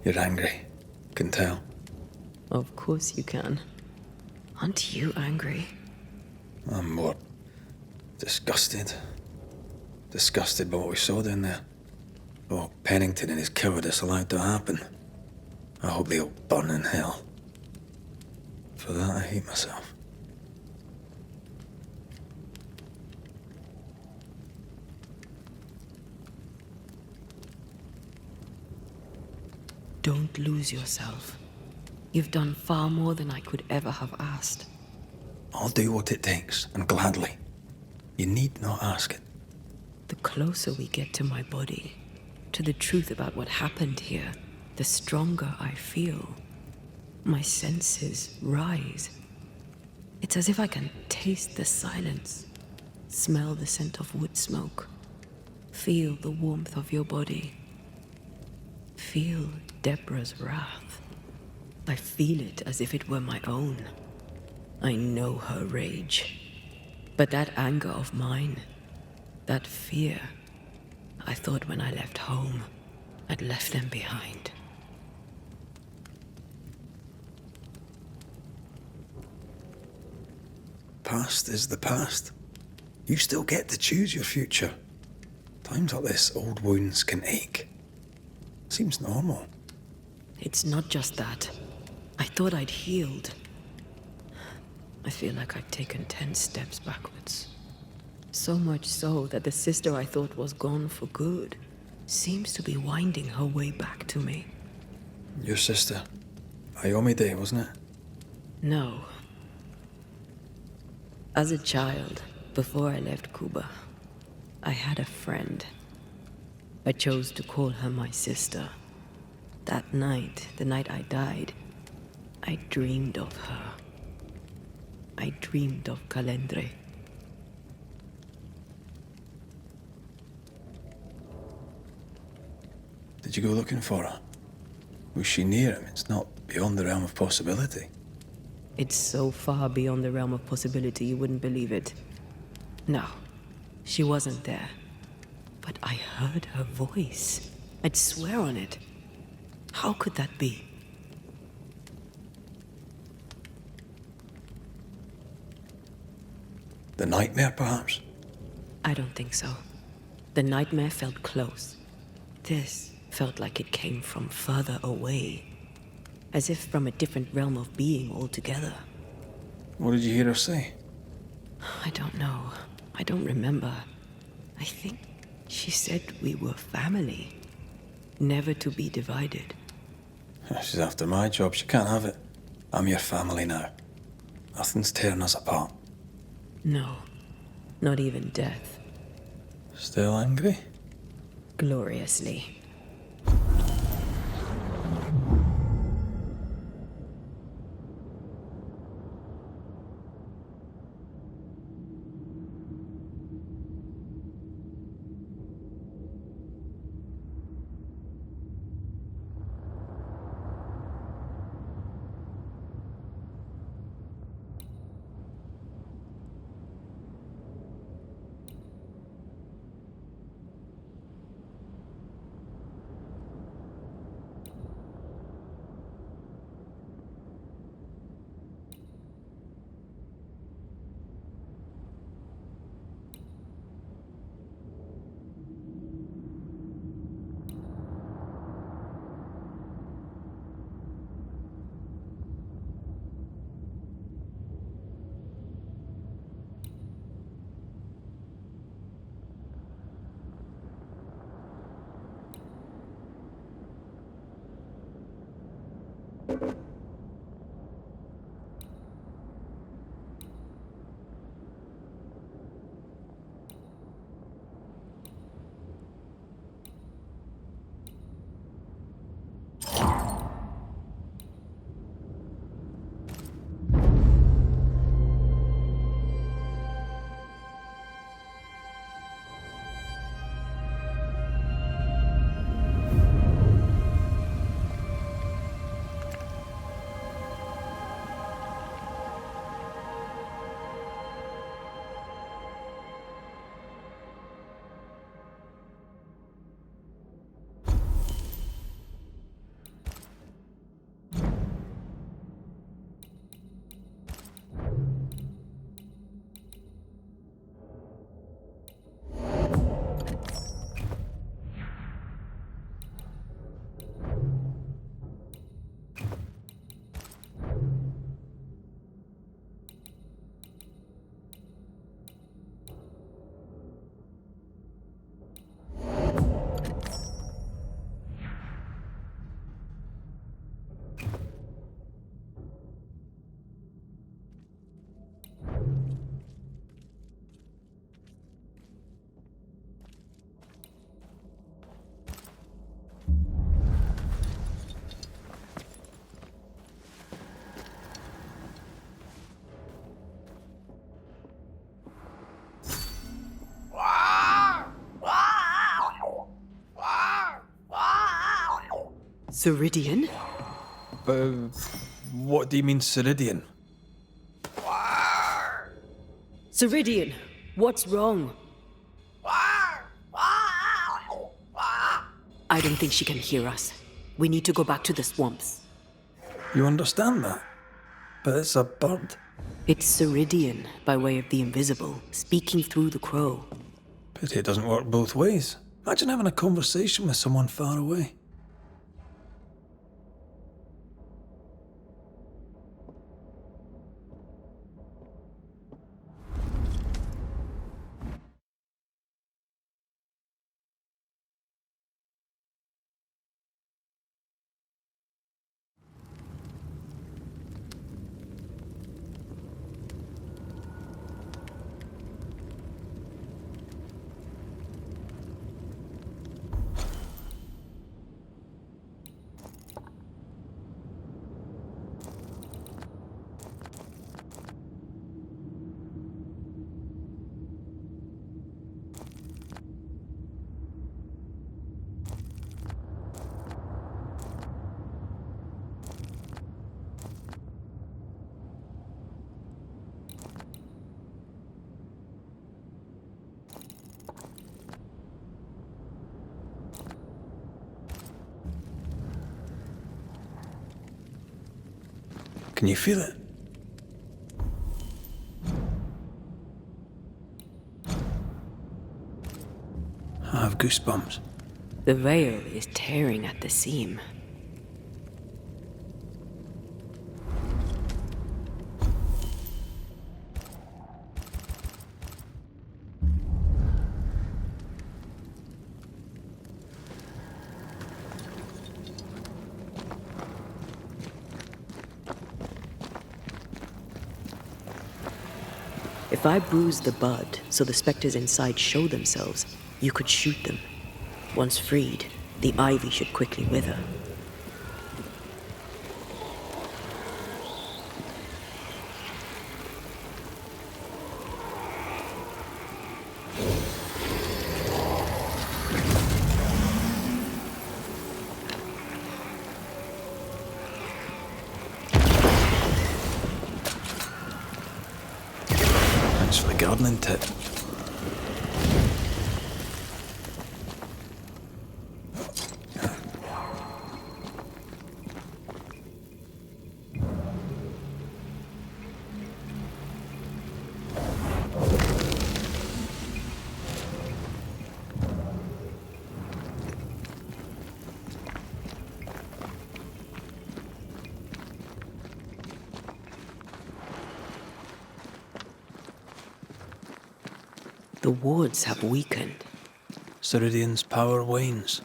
You're angry. Can tell. Of course you can. Aren't you angry? I'm more disgusted. Disgusted by what we saw down there. What Pennington and his cowardice allowed to happen. I hope they all burn in hell. For that, I hate myself. Don't lose yourself. You've done far more than I could ever have asked. I'll do what it takes, and gladly. You need not ask it. The closer we get to my body, to the truth about what happened here, the stronger I feel. My senses rise. It's as if I can taste the silence, smell the scent of wood smoke, feel the warmth of your body, feel Deborah's wrath. I feel it as if it were my own. I know her rage. But that anger of mine, that fear, I thought when I left home, I'd left them behind. Past is the past. You still get to choose your future. Times like this, old wounds can ache. Seems normal. It's not just that. I thought I'd healed. I feel like I've taken 10 steps backwards. So much so that the sister I thought was gone for good seems to be winding her way back to me. Your sister. Ayomide, wasn't it? No. As a child, before I left Cuba, I had a friend. I chose to call her my sister. That night, the night I died, I dreamed of her. I dreamed of Calendre. Did you go looking for her? Was she near him? It's not beyond the realm of possibility. It's so far beyond the realm of possibility you wouldn't believe it. No, she wasn't there. But I heard her voice. I'd swear on it. How could that be? The nightmare, perhaps? I don't think so. The nightmare felt close. This felt like it came from further away. As if from a different realm of being altogether. What did you hear her say? I don't know. I don't remember. I think she said we were family. Never to be divided. She's after my job. She can't have it. I'm your family now. Nothing's tearing us apart. No. Not even death. Still angry? Gloriously. SERiES? What do you mean, SERiES? SERiES, what's wrong? I don't think she can hear us. We need to go back to the swamps. You understand that? But it's a bird. It's SERiES, by way of the invisible, speaking through the crow. Pity it doesn't work both ways. Imagine having a conversation with someone far away. Can you feel it? I have goosebumps. The veil is tearing at the seam. If I bruise the bud so the specters inside show themselves, you could shoot them. Once freed, the ivy should quickly wither. Thanks for the gardening tip. The wards have weakened. SERiES' power wanes.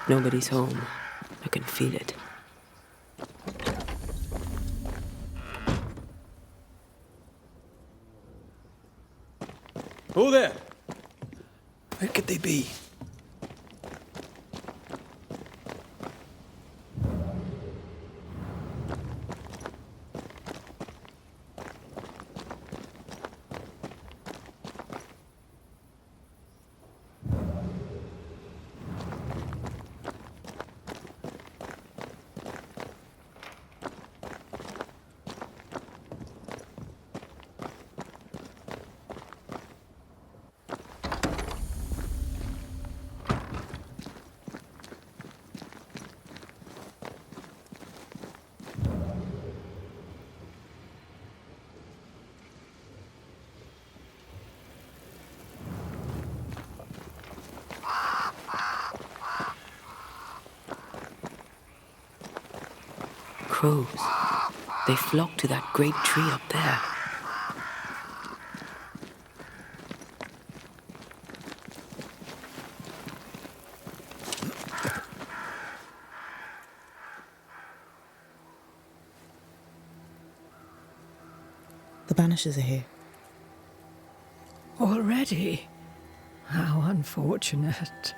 Nobody's home. I can feel it. Who there? Where could they be? Crows. They flock to that great tree up there. The The Banishers are here. Already? How unfortunate.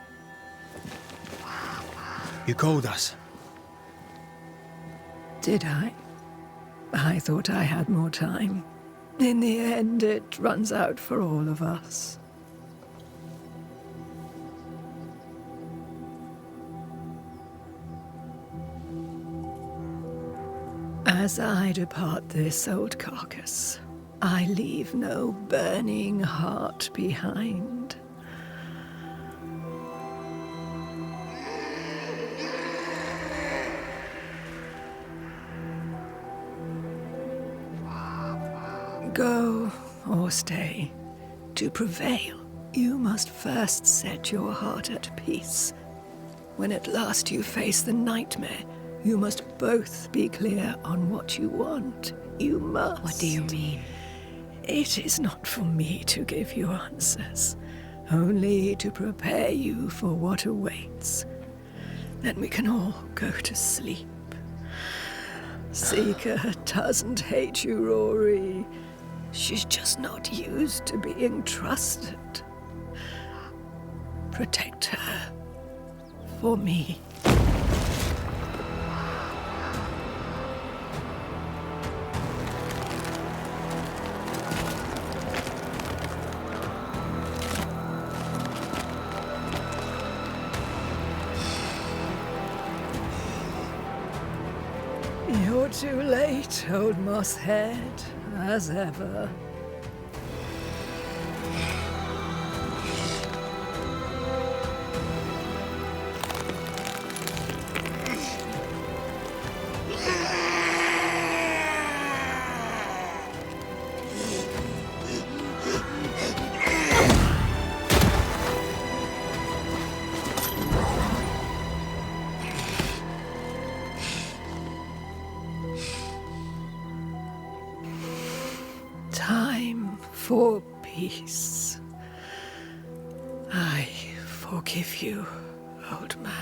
You called us. Did I? I thought I had more time. In the end, it runs out for all of us. As I depart this old carcass, I leave no burning heart behind. Go or stay. To prevail, you must first set your heart at peace. When at last you face the nightmare, you must both be clear on what you want. You must. What do you mean? It is not for me to give you answers, only to prepare you for what awaits. Then we can all go to sleep. Seeker doesn't hate you, Rory. She's just not used to being trusted. Protect her. For me. You're too late, old mosshead, as ever. Time for peace. I forgive you, old man.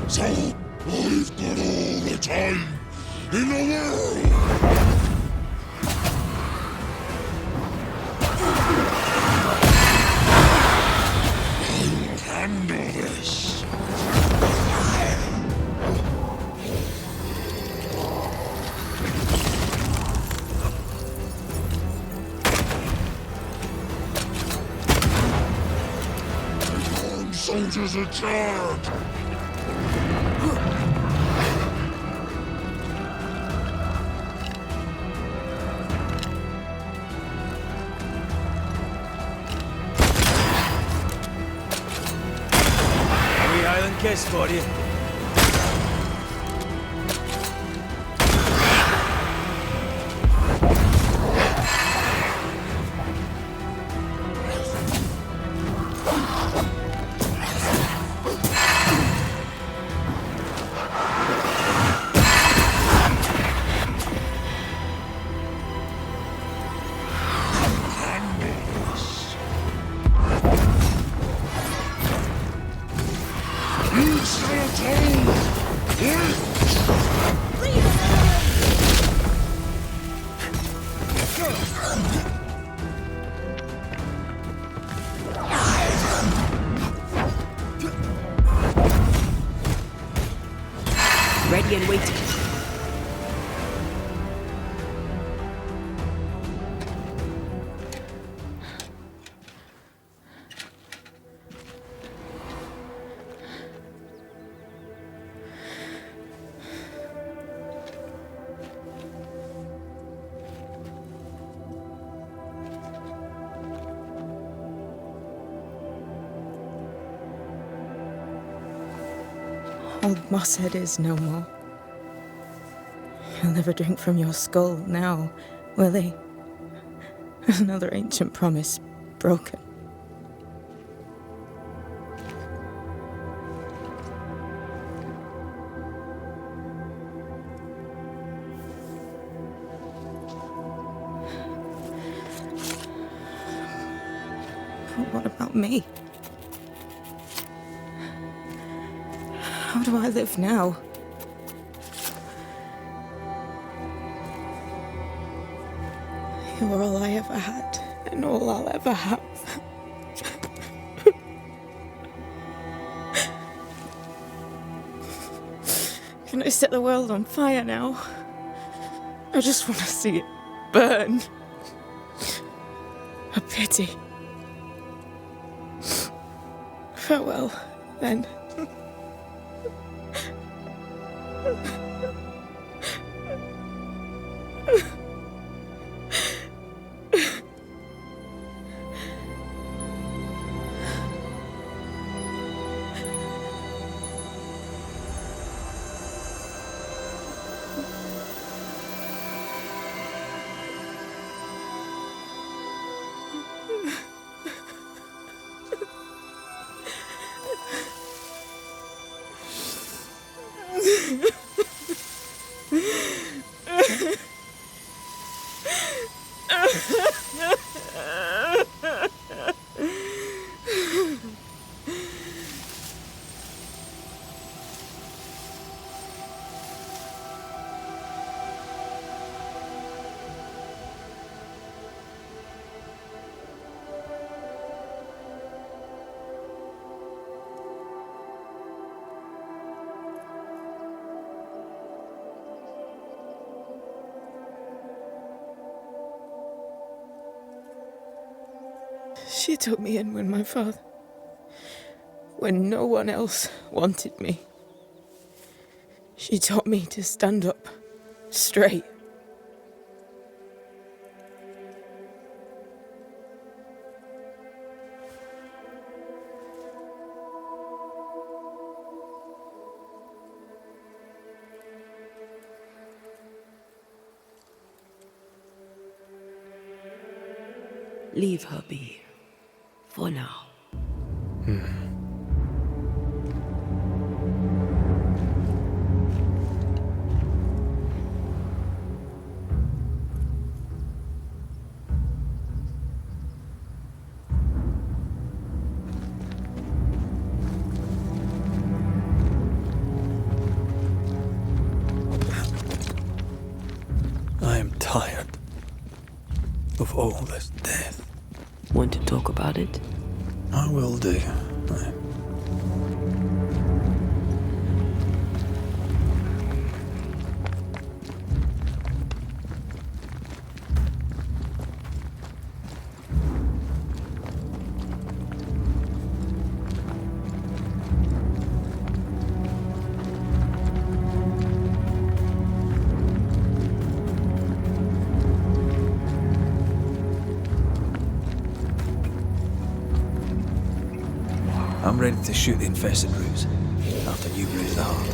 So, I've got all the time in the world! I'll handle this! The armed soldiers are charged! Island kiss for you. Ready and waiting. Old Mosshead is no more. He'll never drink from your skull now, will he? Another ancient promise broken. But what about me? How do I live now? You were all I ever had, and all I'll ever have. Can I set the world on fire now? I just want to see it burn. A pity. Farewell, then. She took me in when no one else wanted me. She taught me to stand up straight. Leave her be. For now. I am tired of all this death. Want to talk about it? I will do. I'm ready to shoot the infested roots after you raise the heart.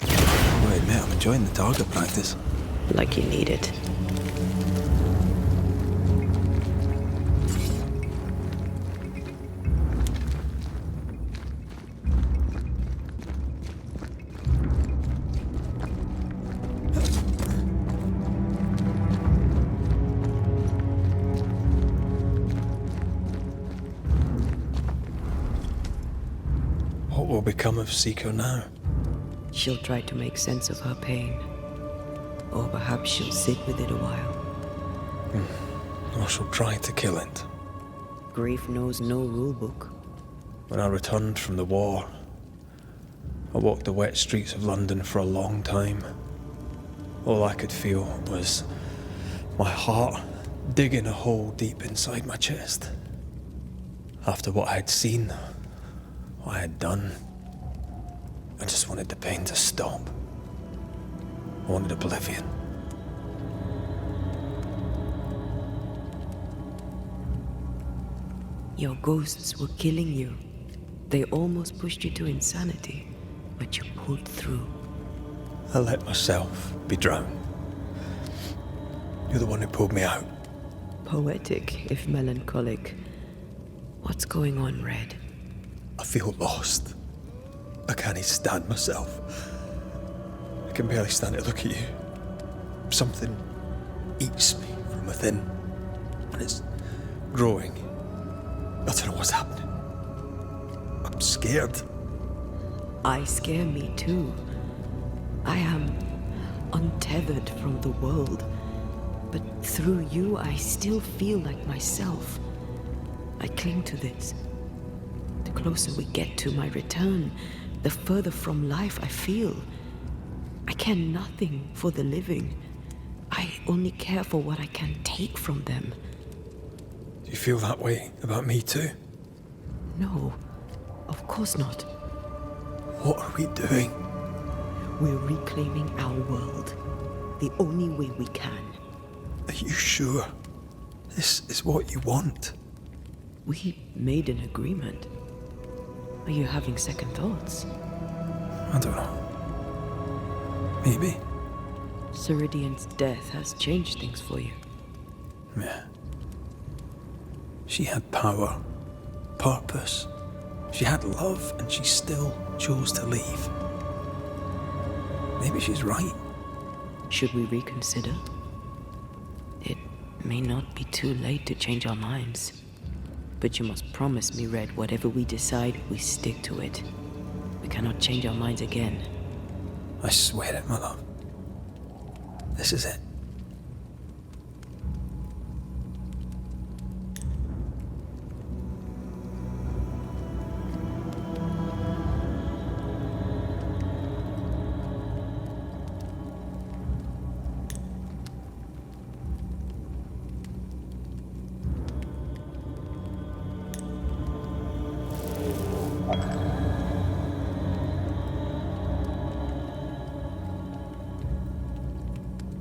I admit I'm enjoying the target practice. Like you need it. What will become of Seeker now? She'll try to make sense of her pain. Or perhaps she'll sit with it a while. Or she'll try to kill it. Grief knows no rulebook. When I returned from the war, I walked the wet streets of London for a long time. All I could feel was my heart digging a hole deep inside my chest. After what I had seen, what I had done. I just wanted the pain to stop. I wanted oblivion. Your ghosts were killing you. They almost pushed you to insanity, but you pulled through. I let myself be drowned. You're the one who pulled me out. Poetic, if melancholic. What's going on, Red? I feel lost. I can't even stand myself. I can barely stand to look at you. Something eats me from within, and it's growing. I don't know what's happening. I'm scared. I scare me too. I am untethered from the world, but through you I still feel like myself. I cling to this. The closer we get to my return, the further from life I feel. I care nothing for the living. I only care for what I can take from them. Do you feel that way about me too? No, of course not. What are we doing? We're reclaiming our world. The only way we can. Are you sure? This is what you want? We made an agreement. Are you having second thoughts? I don't know. Maybe. SERiES' death has changed things for you. Yeah. She had power, purpose. She had love, and she still chose to leave. Maybe she's right. Should we reconsider? It may not be too late to change our minds. But you must promise me, Red, whatever we decide, we stick to it. We cannot change our minds again. I swear it, my love. This is it.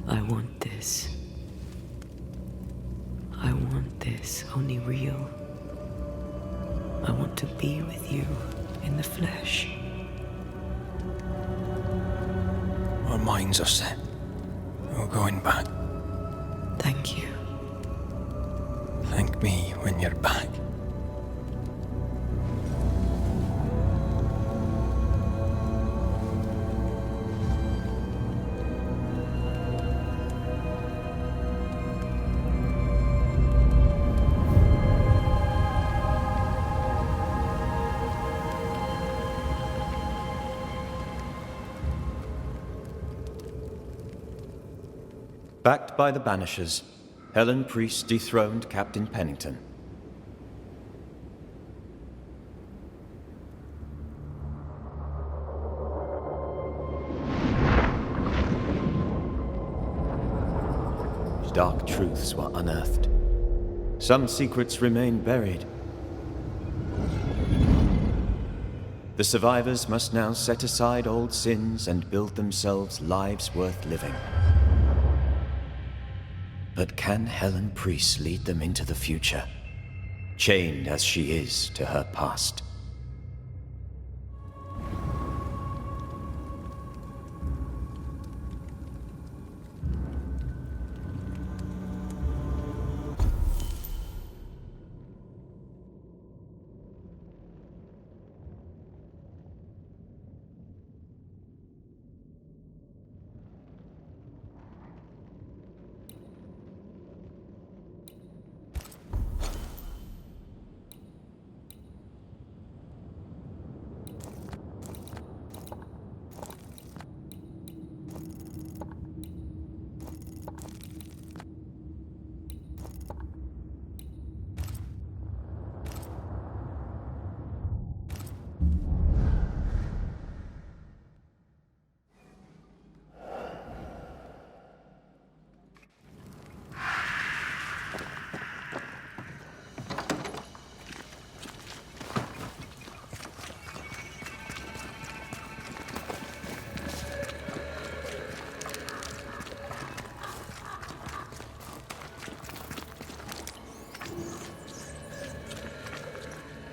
I want this. I want this, only real. I want to be with you in the flesh. Our minds are set. We're going back. Thank you. Thank me when you're back. Backed by the Banishers, Helen Priest dethroned Captain Pennington. Dark truths were unearthed. Some secrets remain buried. The survivors must now set aside old sins and build themselves lives worth living. But can Helen Priest lead them into the future, chained as she is to her past?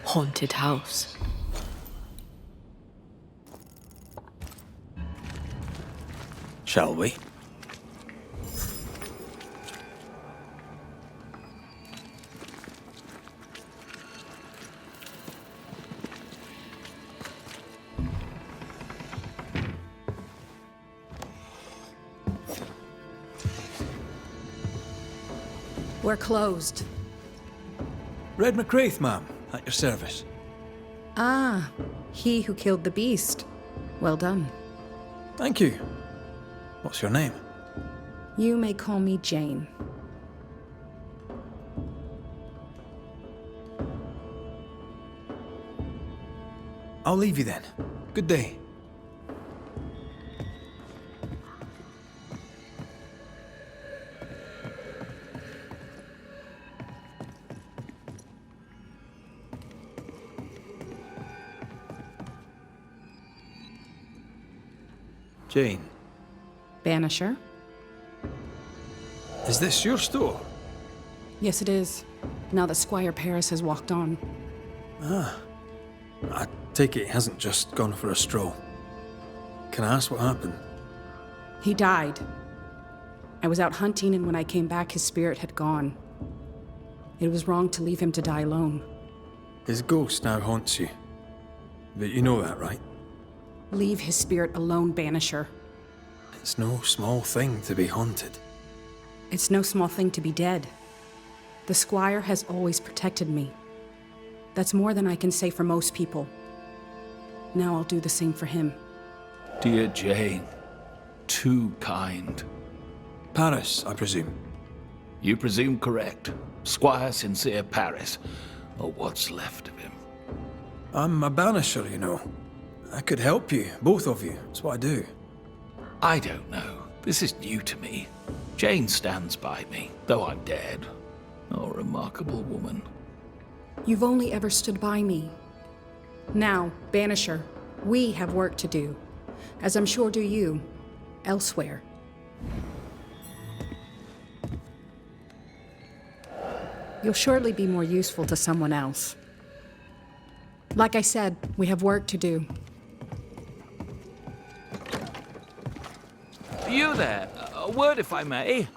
haunted house. Shall we? We're closed. Red McCraith, ma'am, at your service. Ah, he who killed the beast. Well done. Thank you. What's your name? You may call me Jane. I'll leave you then. Good day. Jane, Banisher? is this your store? Yes, it is. Now that Squire Paris has walked on. Ah. I take it he hasn't just gone for a stroll. Can I ask what happened? He died. I was out hunting, and when I came back, his spirit had gone. It was wrong to leave him to die alone. His ghost now haunts you. But you know that, right? Leave his spirit alone, Banisher. It's no small thing to be haunted. It's no small thing to be dead. The Squire has always protected me. That's more than I can say for most people. Now I'll do the same for him. Dear Jane, too kind. Paris, I presume. You presume correct. Squire Sincere Paris, or what's left of him. I'm a banisher, you know. I could help you, both of you. That's what I do. I don't know. This is new to me. Jane stands by me, though I'm dead. Oh, remarkable woman. You've only ever stood by me. Now, Banisher, we have work to do, as I'm sure do you, elsewhere. You'll surely be more useful to someone else. Like I said, we have work to do. You there? A word, if I may.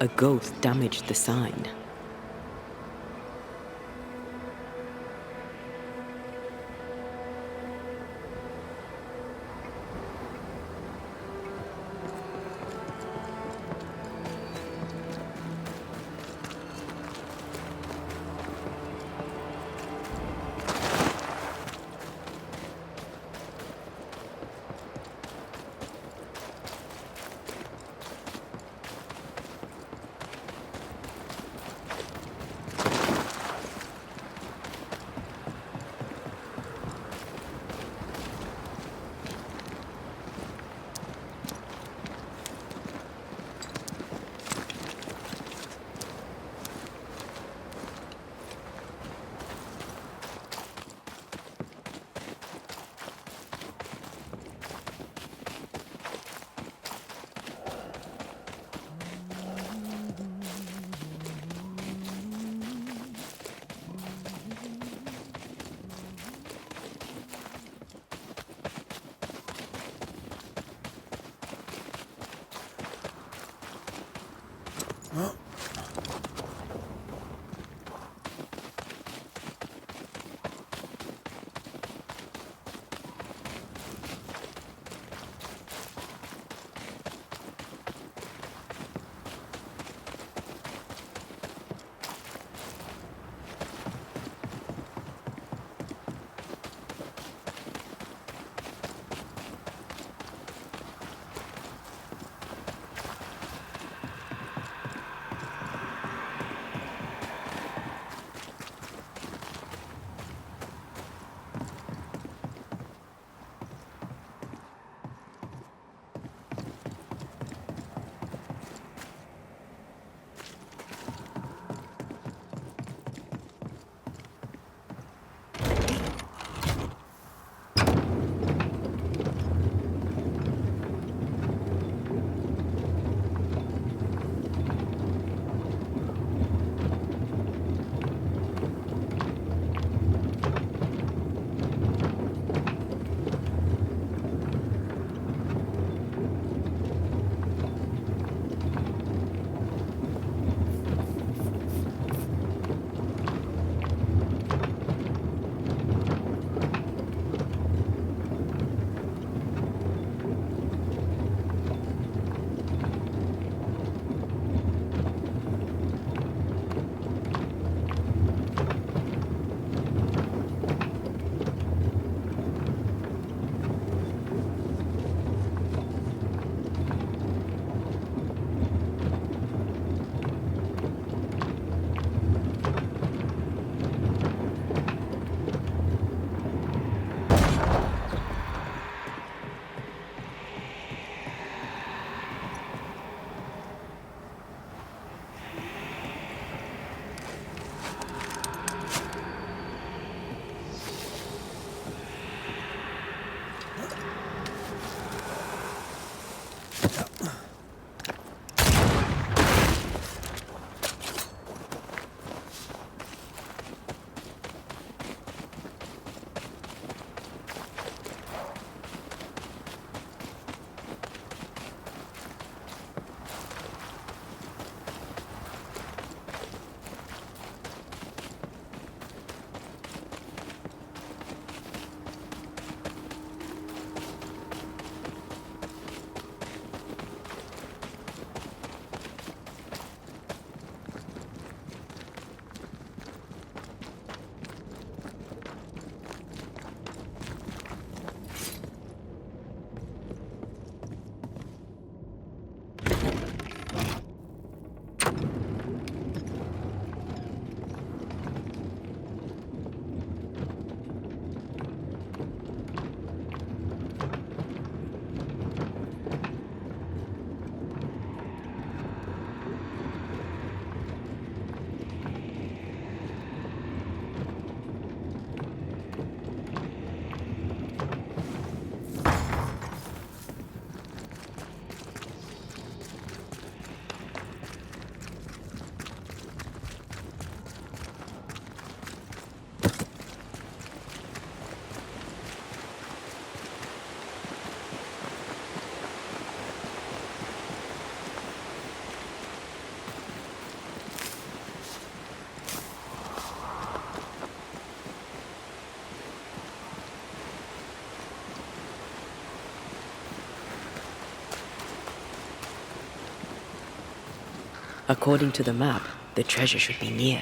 A ghost damaged the sign. According to the map, the treasure should be near.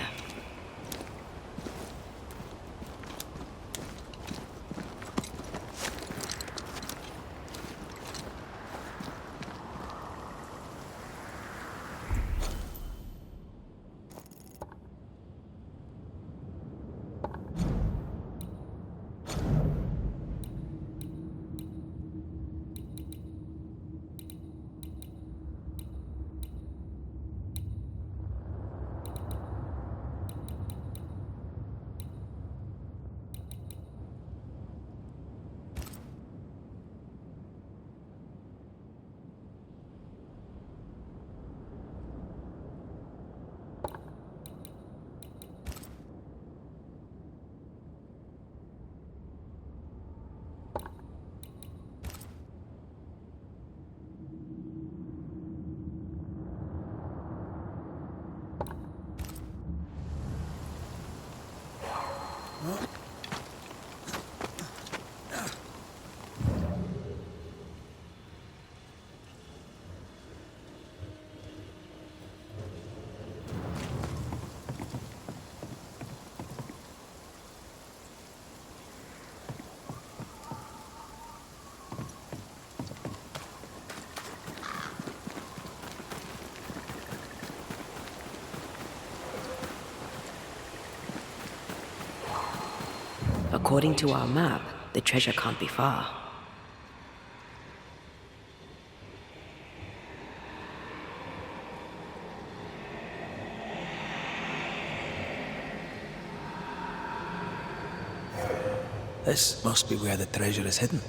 According to our map, the treasure can't be far. This must be where the treasure is hidden.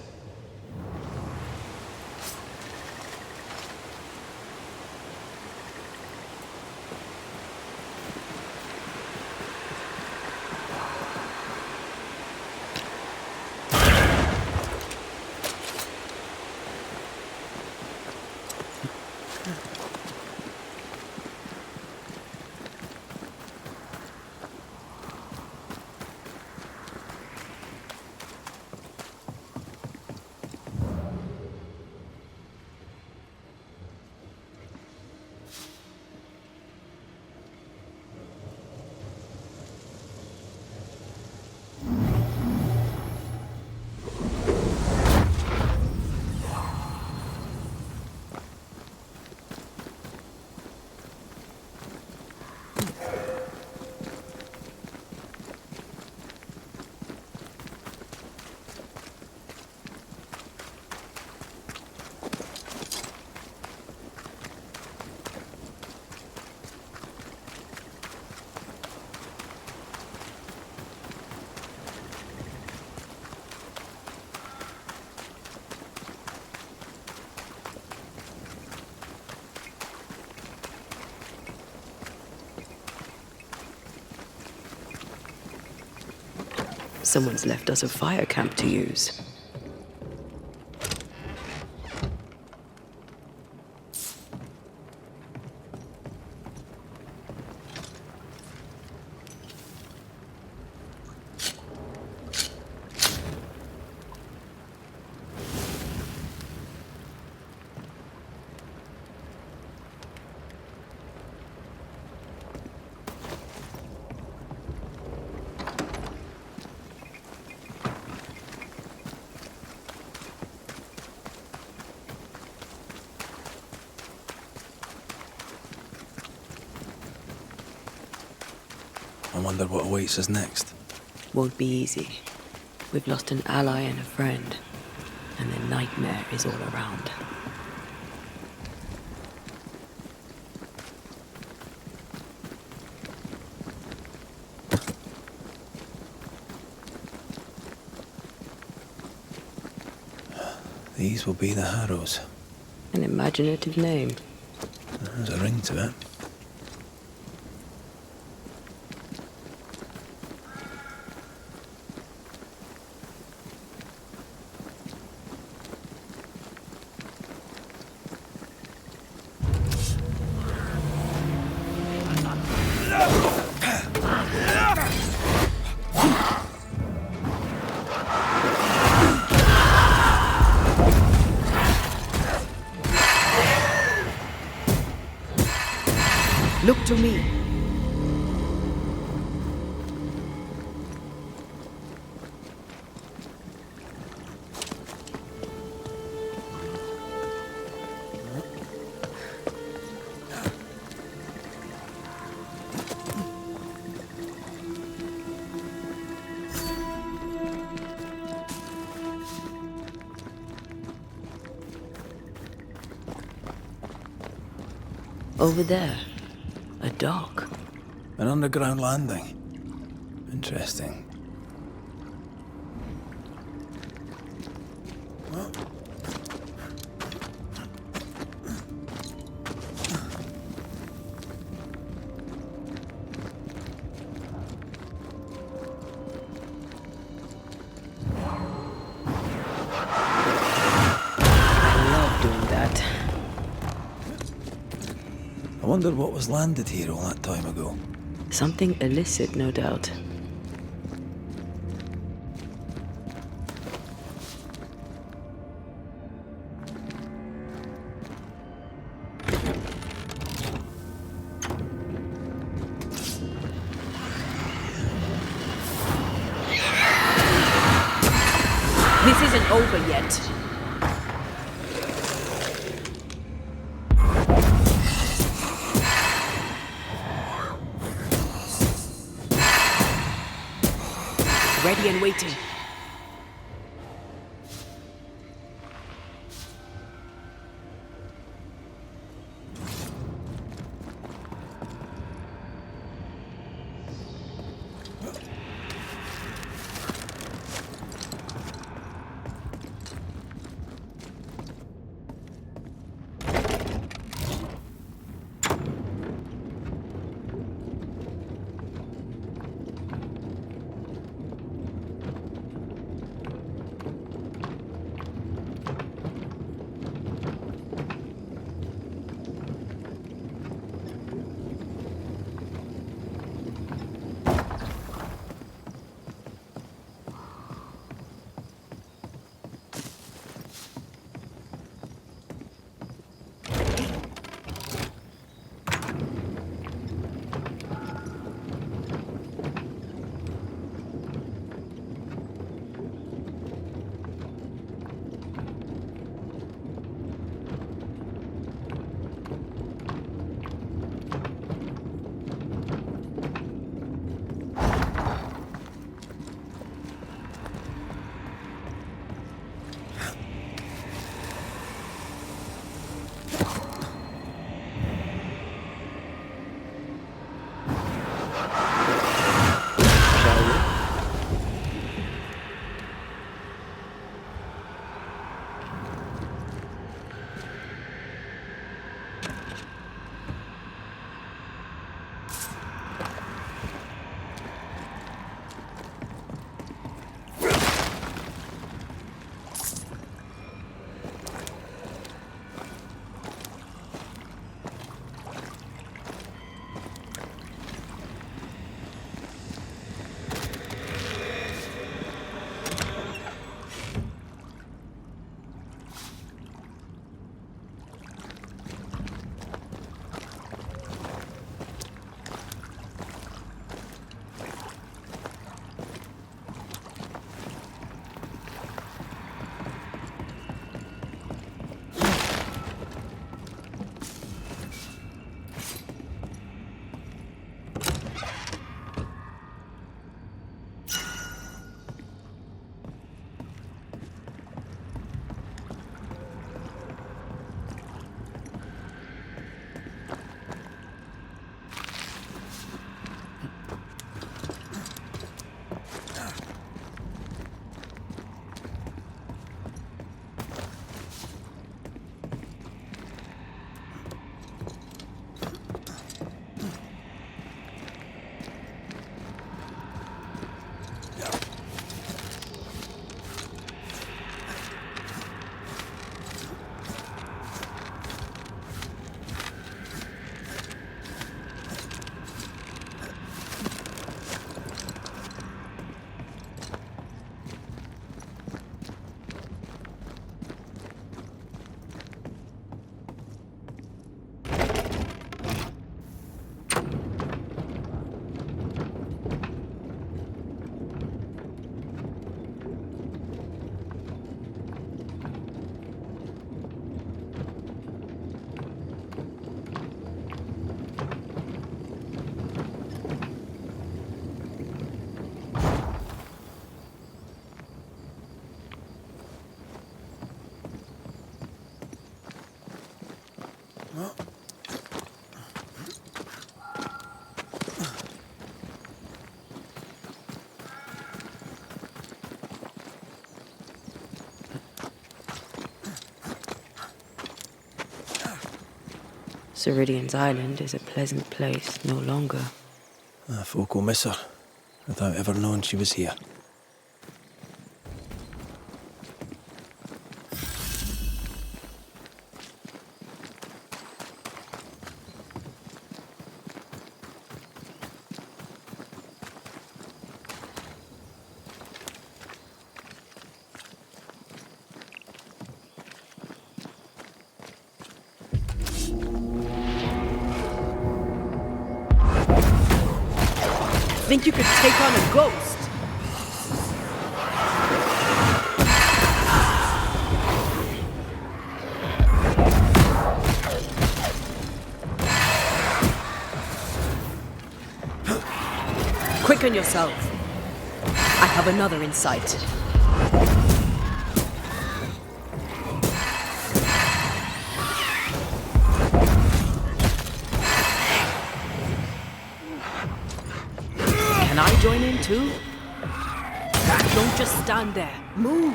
Someone's left us a fire camp to use. I wonder what awaits us next. Won't be easy. We've lost an ally and a friend, and the nightmare is all around. These will be the Harrows. An imaginative name. There's a ring to it. Look to me. Over there, a dock. An underground landing. Interesting. I wonder what was landed here all that time ago. Something illicit, no doubt. This isn't over yet. Ready and waiting. Ceridian's island is a pleasant place no longer. Folk will miss her, without ever knowing she was here. Think you could take on a ghost? Quicken yourself. I have another in sight. Can I join in too? Don't just stand there. Move!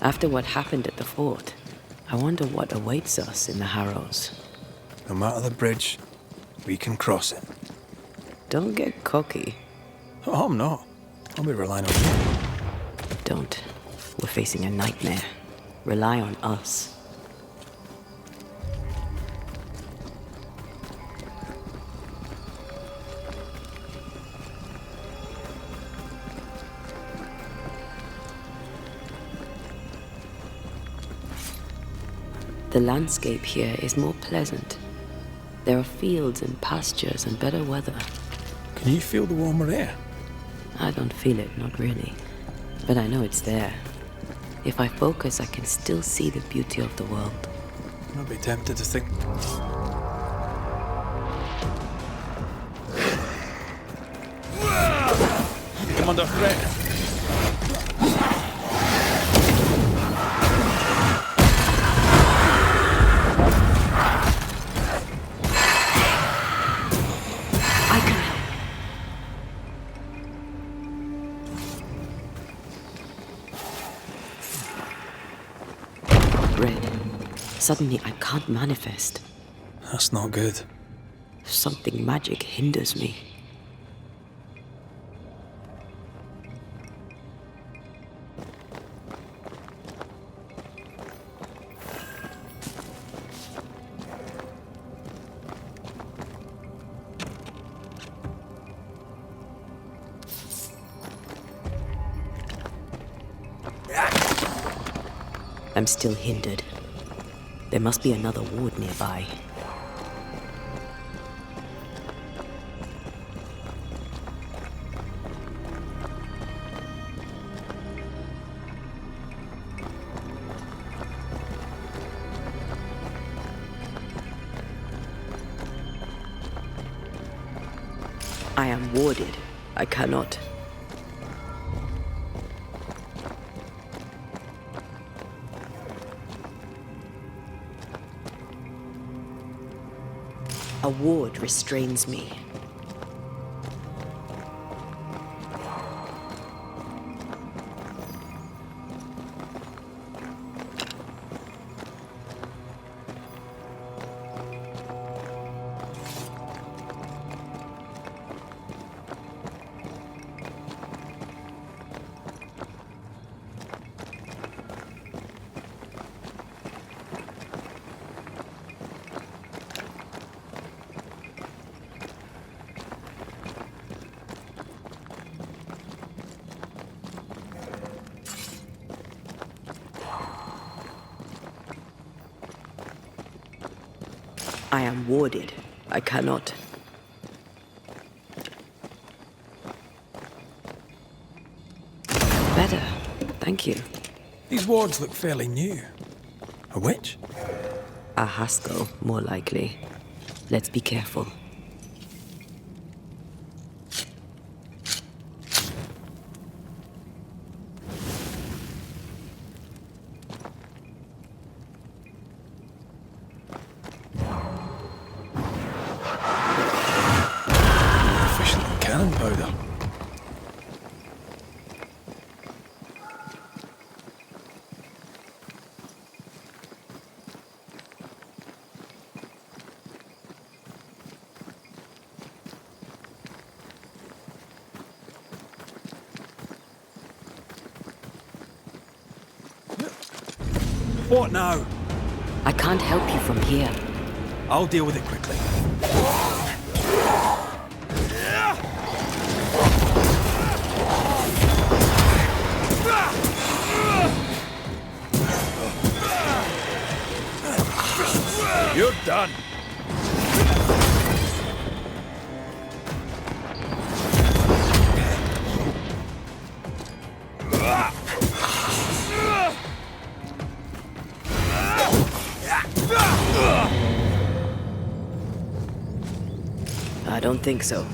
After what happened at the fort, I wonder what awaits us in the Harrows. No matter the bridge, we can cross it. Don't get cocky. Oh, I'm not. I'll be relying on you. Don't. We're facing a nightmare. Rely on us. The landscape here is more pleasant. There are fields and pastures and better weather. Can you feel the warmer air? I don't feel it, not really. But I know it's there. If I focus, I can still see the beauty of the world. I'd be tempted to think... You come under threat. Suddenly, I can't manifest. That's not good. Something magic hinders me. I'm still hindered. There must be another ward nearby. I am warded. I cannot. A ward restrains me. I am warded. I cannot. Better. Thank you. These wards look fairly new. A witch? A Haskell, more likely. Let's be careful. What now? I can't help you from here. I'll deal with it quickly. You're done. I don't think so.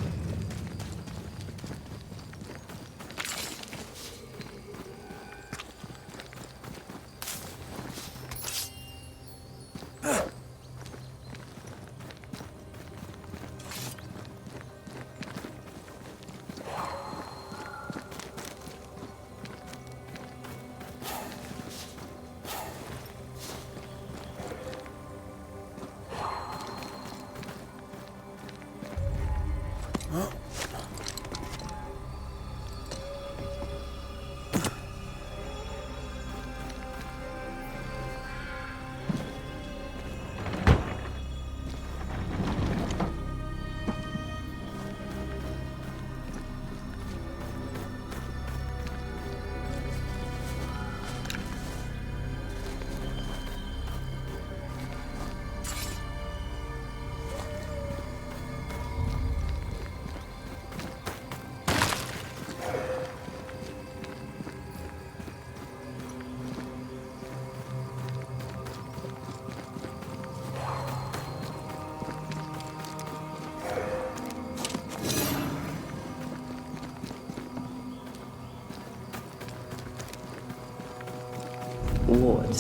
What?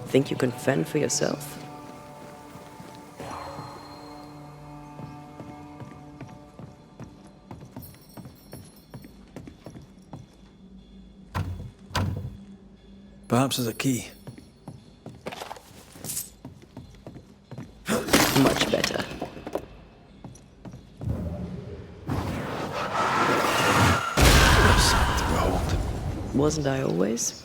Think you can fend for yourself? Perhaps there's a key. Much better. Wasn't I always?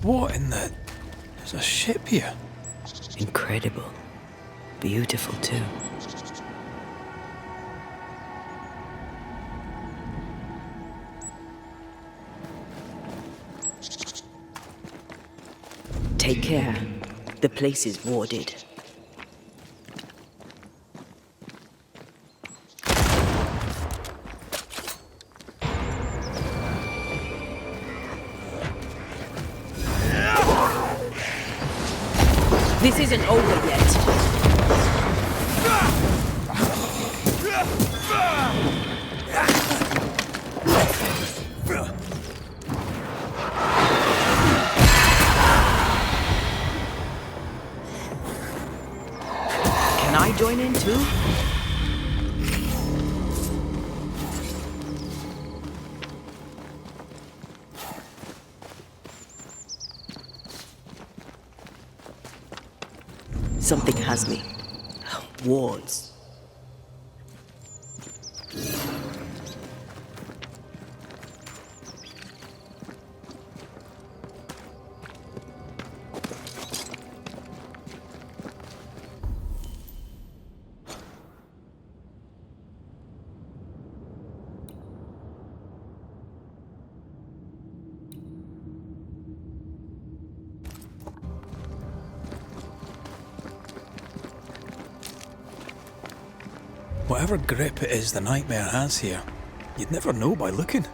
What in the... There's a ship here. Incredible. Beautiful too. Take care. The place is warded. This isn't over yet. Can I join in too? Something has me. Wards. Whatever grip it is the nightmare has here, you'd never know by looking.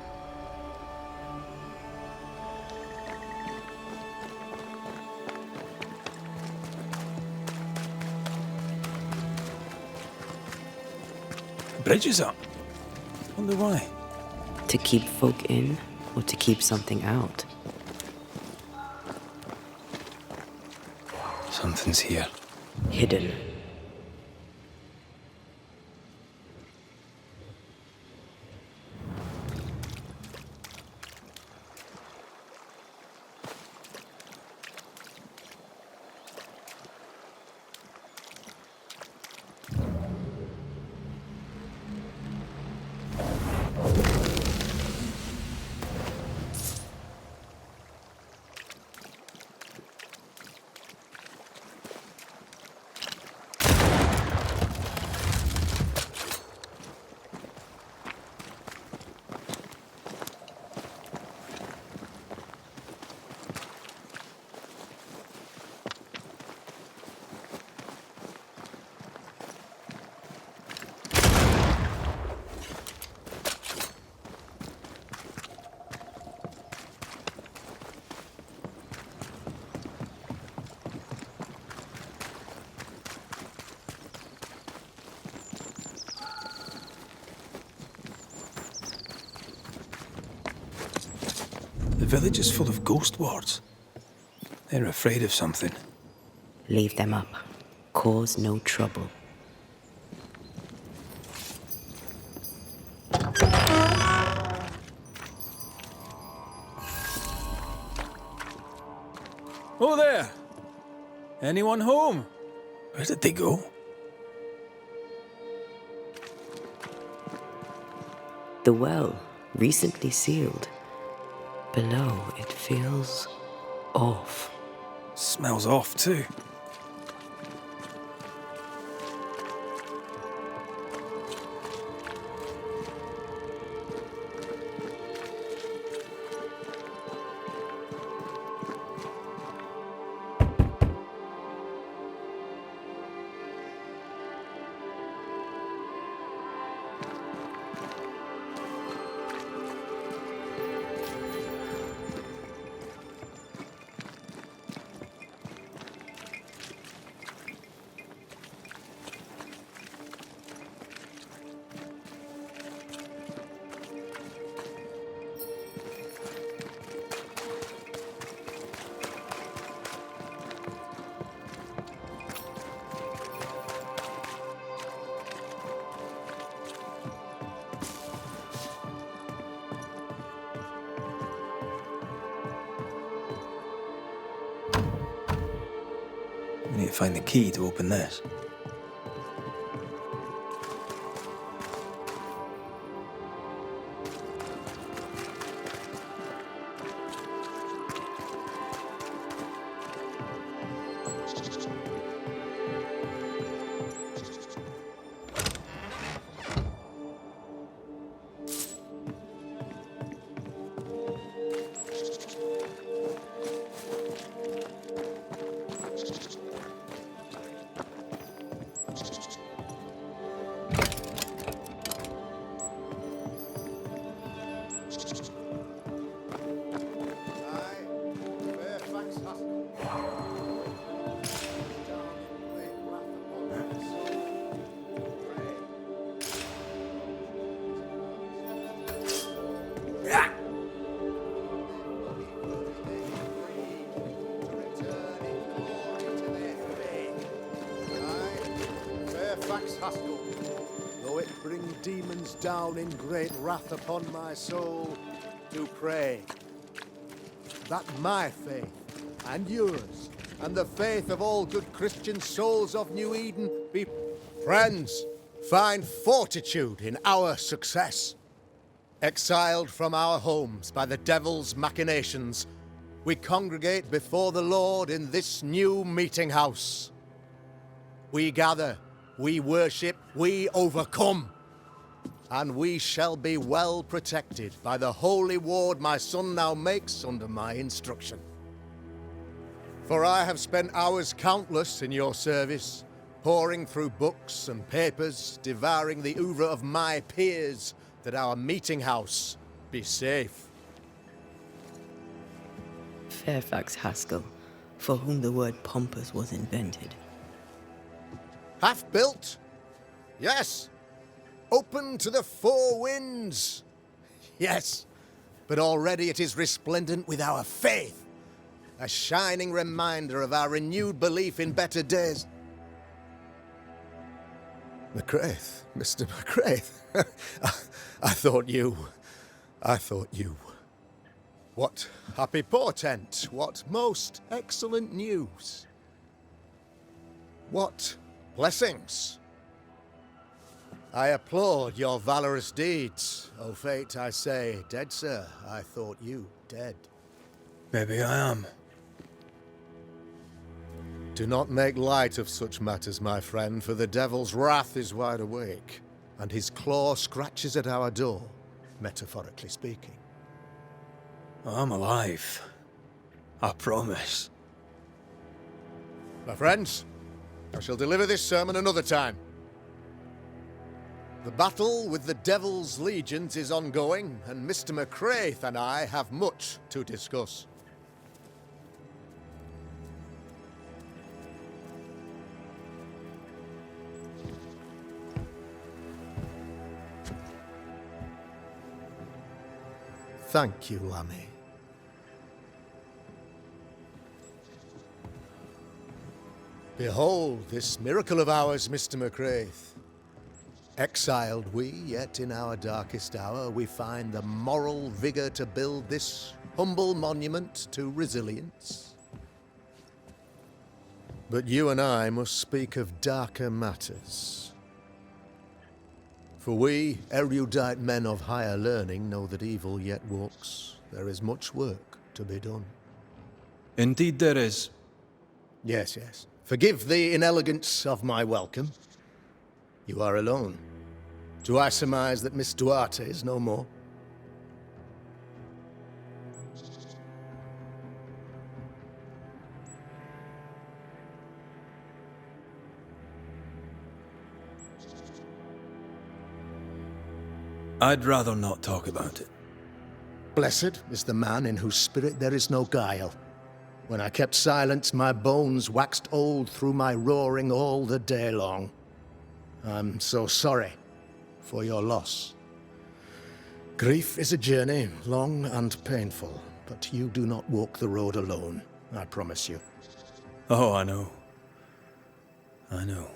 The bridge is up. Wonder why. To keep folk in, or to keep something out? Something's here. Hidden. The village is full of ghost wards. They're afraid of something. Leave them up. Cause no trouble. Oh there! Anyone home? Where did they go? The well, recently sealed. Below, it feels off. Smells off too. We need to find the key to open this. Though it bring demons down in great wrath upon my soul, to pray that my faith and yours and the faith of all good Christian souls of New Eden be... Friends, find fortitude in our success. Exiled from our homes by the devil's machinations, we congregate before the Lord in this new meeting house. We gather, we worship, we overcome. And we shall be well protected by the holy ward my son now makes under my instruction. For I have spent hours countless in your service, poring through books and papers, devouring the oeuvre of my peers, that our meeting house be safe. Fairfax Haskell, for whom the word pompous was invented. Half-built? Yes. Open to the four winds? Yes. But already it is resplendent with our faith. A shining reminder of our renewed belief in better days. McCraith, Mr. McCraith. I thought you. What happy portent, what most excellent news. What blessings. I applaud your valorous deeds. O fate, I say, dead sir, I thought you dead. Maybe I am. Do not make light of such matters, my friend, for the devil's wrath is wide awake, and his claw scratches at our door, metaphorically speaking. I'm alive. I promise. My friends, I shall deliver this sermon another time. The battle with the devil's legions is ongoing, and Mr. McCraith and I have much to discuss. Thank you, Lammy. Behold this miracle of ours, Mr. McCraith. Exiled we, yet in our darkest hour we find the moral vigor to build this humble monument to resilience. But you and I must speak of darker matters. For we, erudite men of higher learning, know that evil yet walks. There is much work to be done. Indeed there is. Yes, yes. Forgive the inelegance of my welcome. You are alone. Do I surmise that Miss Duarte is no more? I'd rather not talk about it. Blessed is the man in whose spirit there is no guile. When I kept silence, my bones waxed old through my roaring all the day long. I'm so sorry for your loss. Grief is a journey, long and painful, but you do not walk the road alone, I promise you. Oh, I know. I know.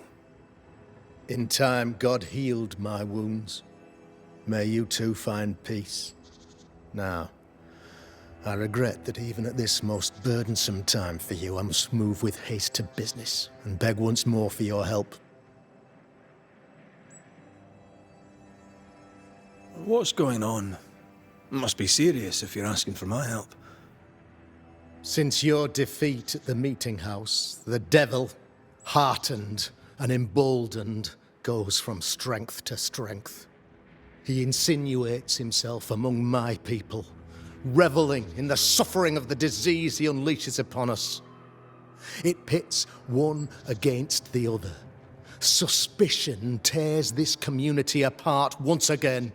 In time, God healed my wounds. May you too find peace. Now, I regret that even at this most burdensome time for you, I must move with haste to business and beg once more for your help. What's going on? It must be serious if you're asking for my help. Since your defeat at the meeting house, the devil, heartened and emboldened, goes from strength to strength. He insinuates himself among my people, reveling in the suffering of the disease he unleashes upon us. It pits one against the other. Suspicion tears this community apart once again.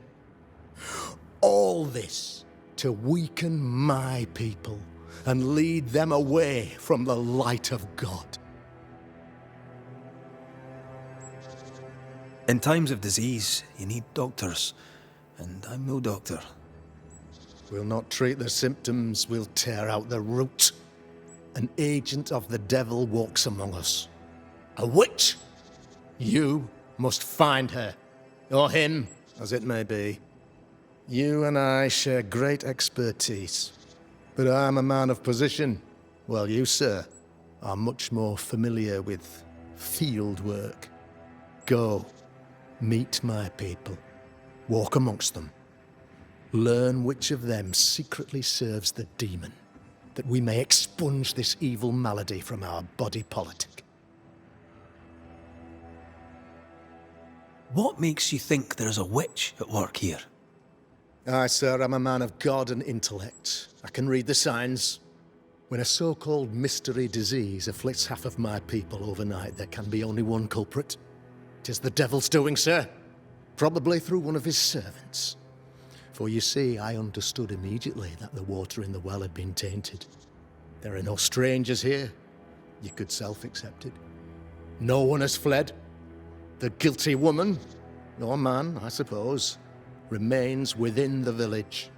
All this to weaken my people and lead them away from the light of God. In times of disease, you need doctors, and I'm no doctor. We'll not treat the symptoms, we'll tear out the root. An agent of the devil walks among us. A witch! You must find her, or him, as it may be. You and I share great expertise, but I'm a man of position, while you, sir, are much more familiar with field work. Go, meet my people, walk amongst them, learn which of them secretly serves the demon, that we may expunge this evil malady from our body politic. What makes you think there's a witch at work here? Aye, sir, I'm a man of God and intellect. I can read the signs. When a so-called mystery disease afflicts half of my people overnight, there can be only one culprit. 'Tis the devil's doing, sir. Probably through one of his servants. For you see, I understood immediately that the water in the well had been tainted. There are no strangers here. You could self-accept it. No one has fled. The guilty woman, or man, I suppose, remains within the village.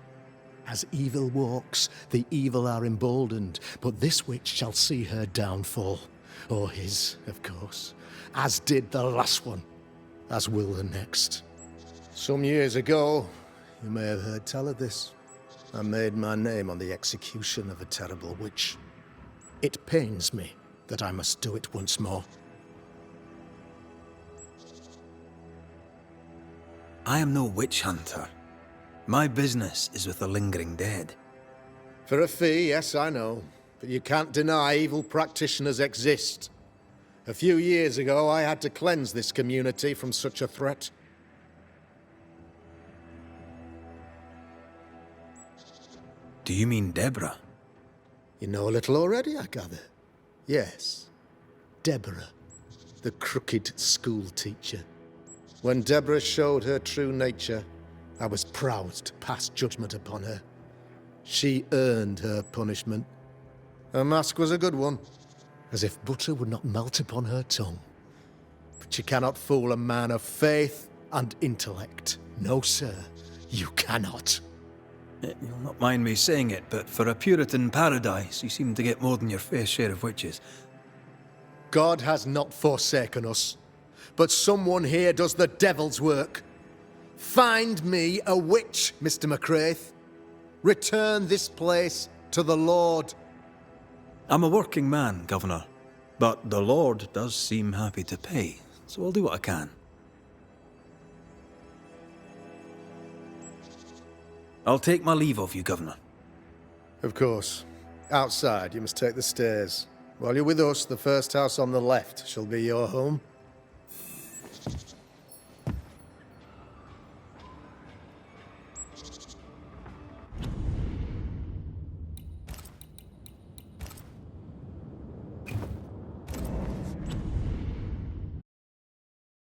As evil walks, the evil are emboldened, but this witch shall see her downfall. Or his, of course. As did the last one. As will the next. Some years ago, you may have heard tell of this, I made my name on the execution of a terrible witch. It pains me that I must do it once more. I am no witch hunter. My business is with the lingering dead. For a fee, yes, I know. But you can't deny evil practitioners exist. A few years ago, I had to cleanse this community from such a threat. Do you mean Deborah? You know a little already, I gather. Yes, Deborah, the crooked school teacher. When Deborah showed her true nature, I was proud to pass judgment upon her. She earned her punishment. Her mask was a good one, as if butter would not melt upon her tongue. But you cannot fool a man of faith and intellect. No, sir, you cannot. You'll not mind me saying it, but for a Puritan paradise, you seem to get more than your fair share of witches. God has not forsaken us, but someone here does the devil's work. Find me a witch, Mr. McCraith. Return this place to the Lord. I'm a working man, Governor, but the Lord does seem happy to pay, so I'll do what I can. I'll take my leave of you, Governor. Of course. Outside, you must take the stairs. While you're with us, the first house on the left shall be your home.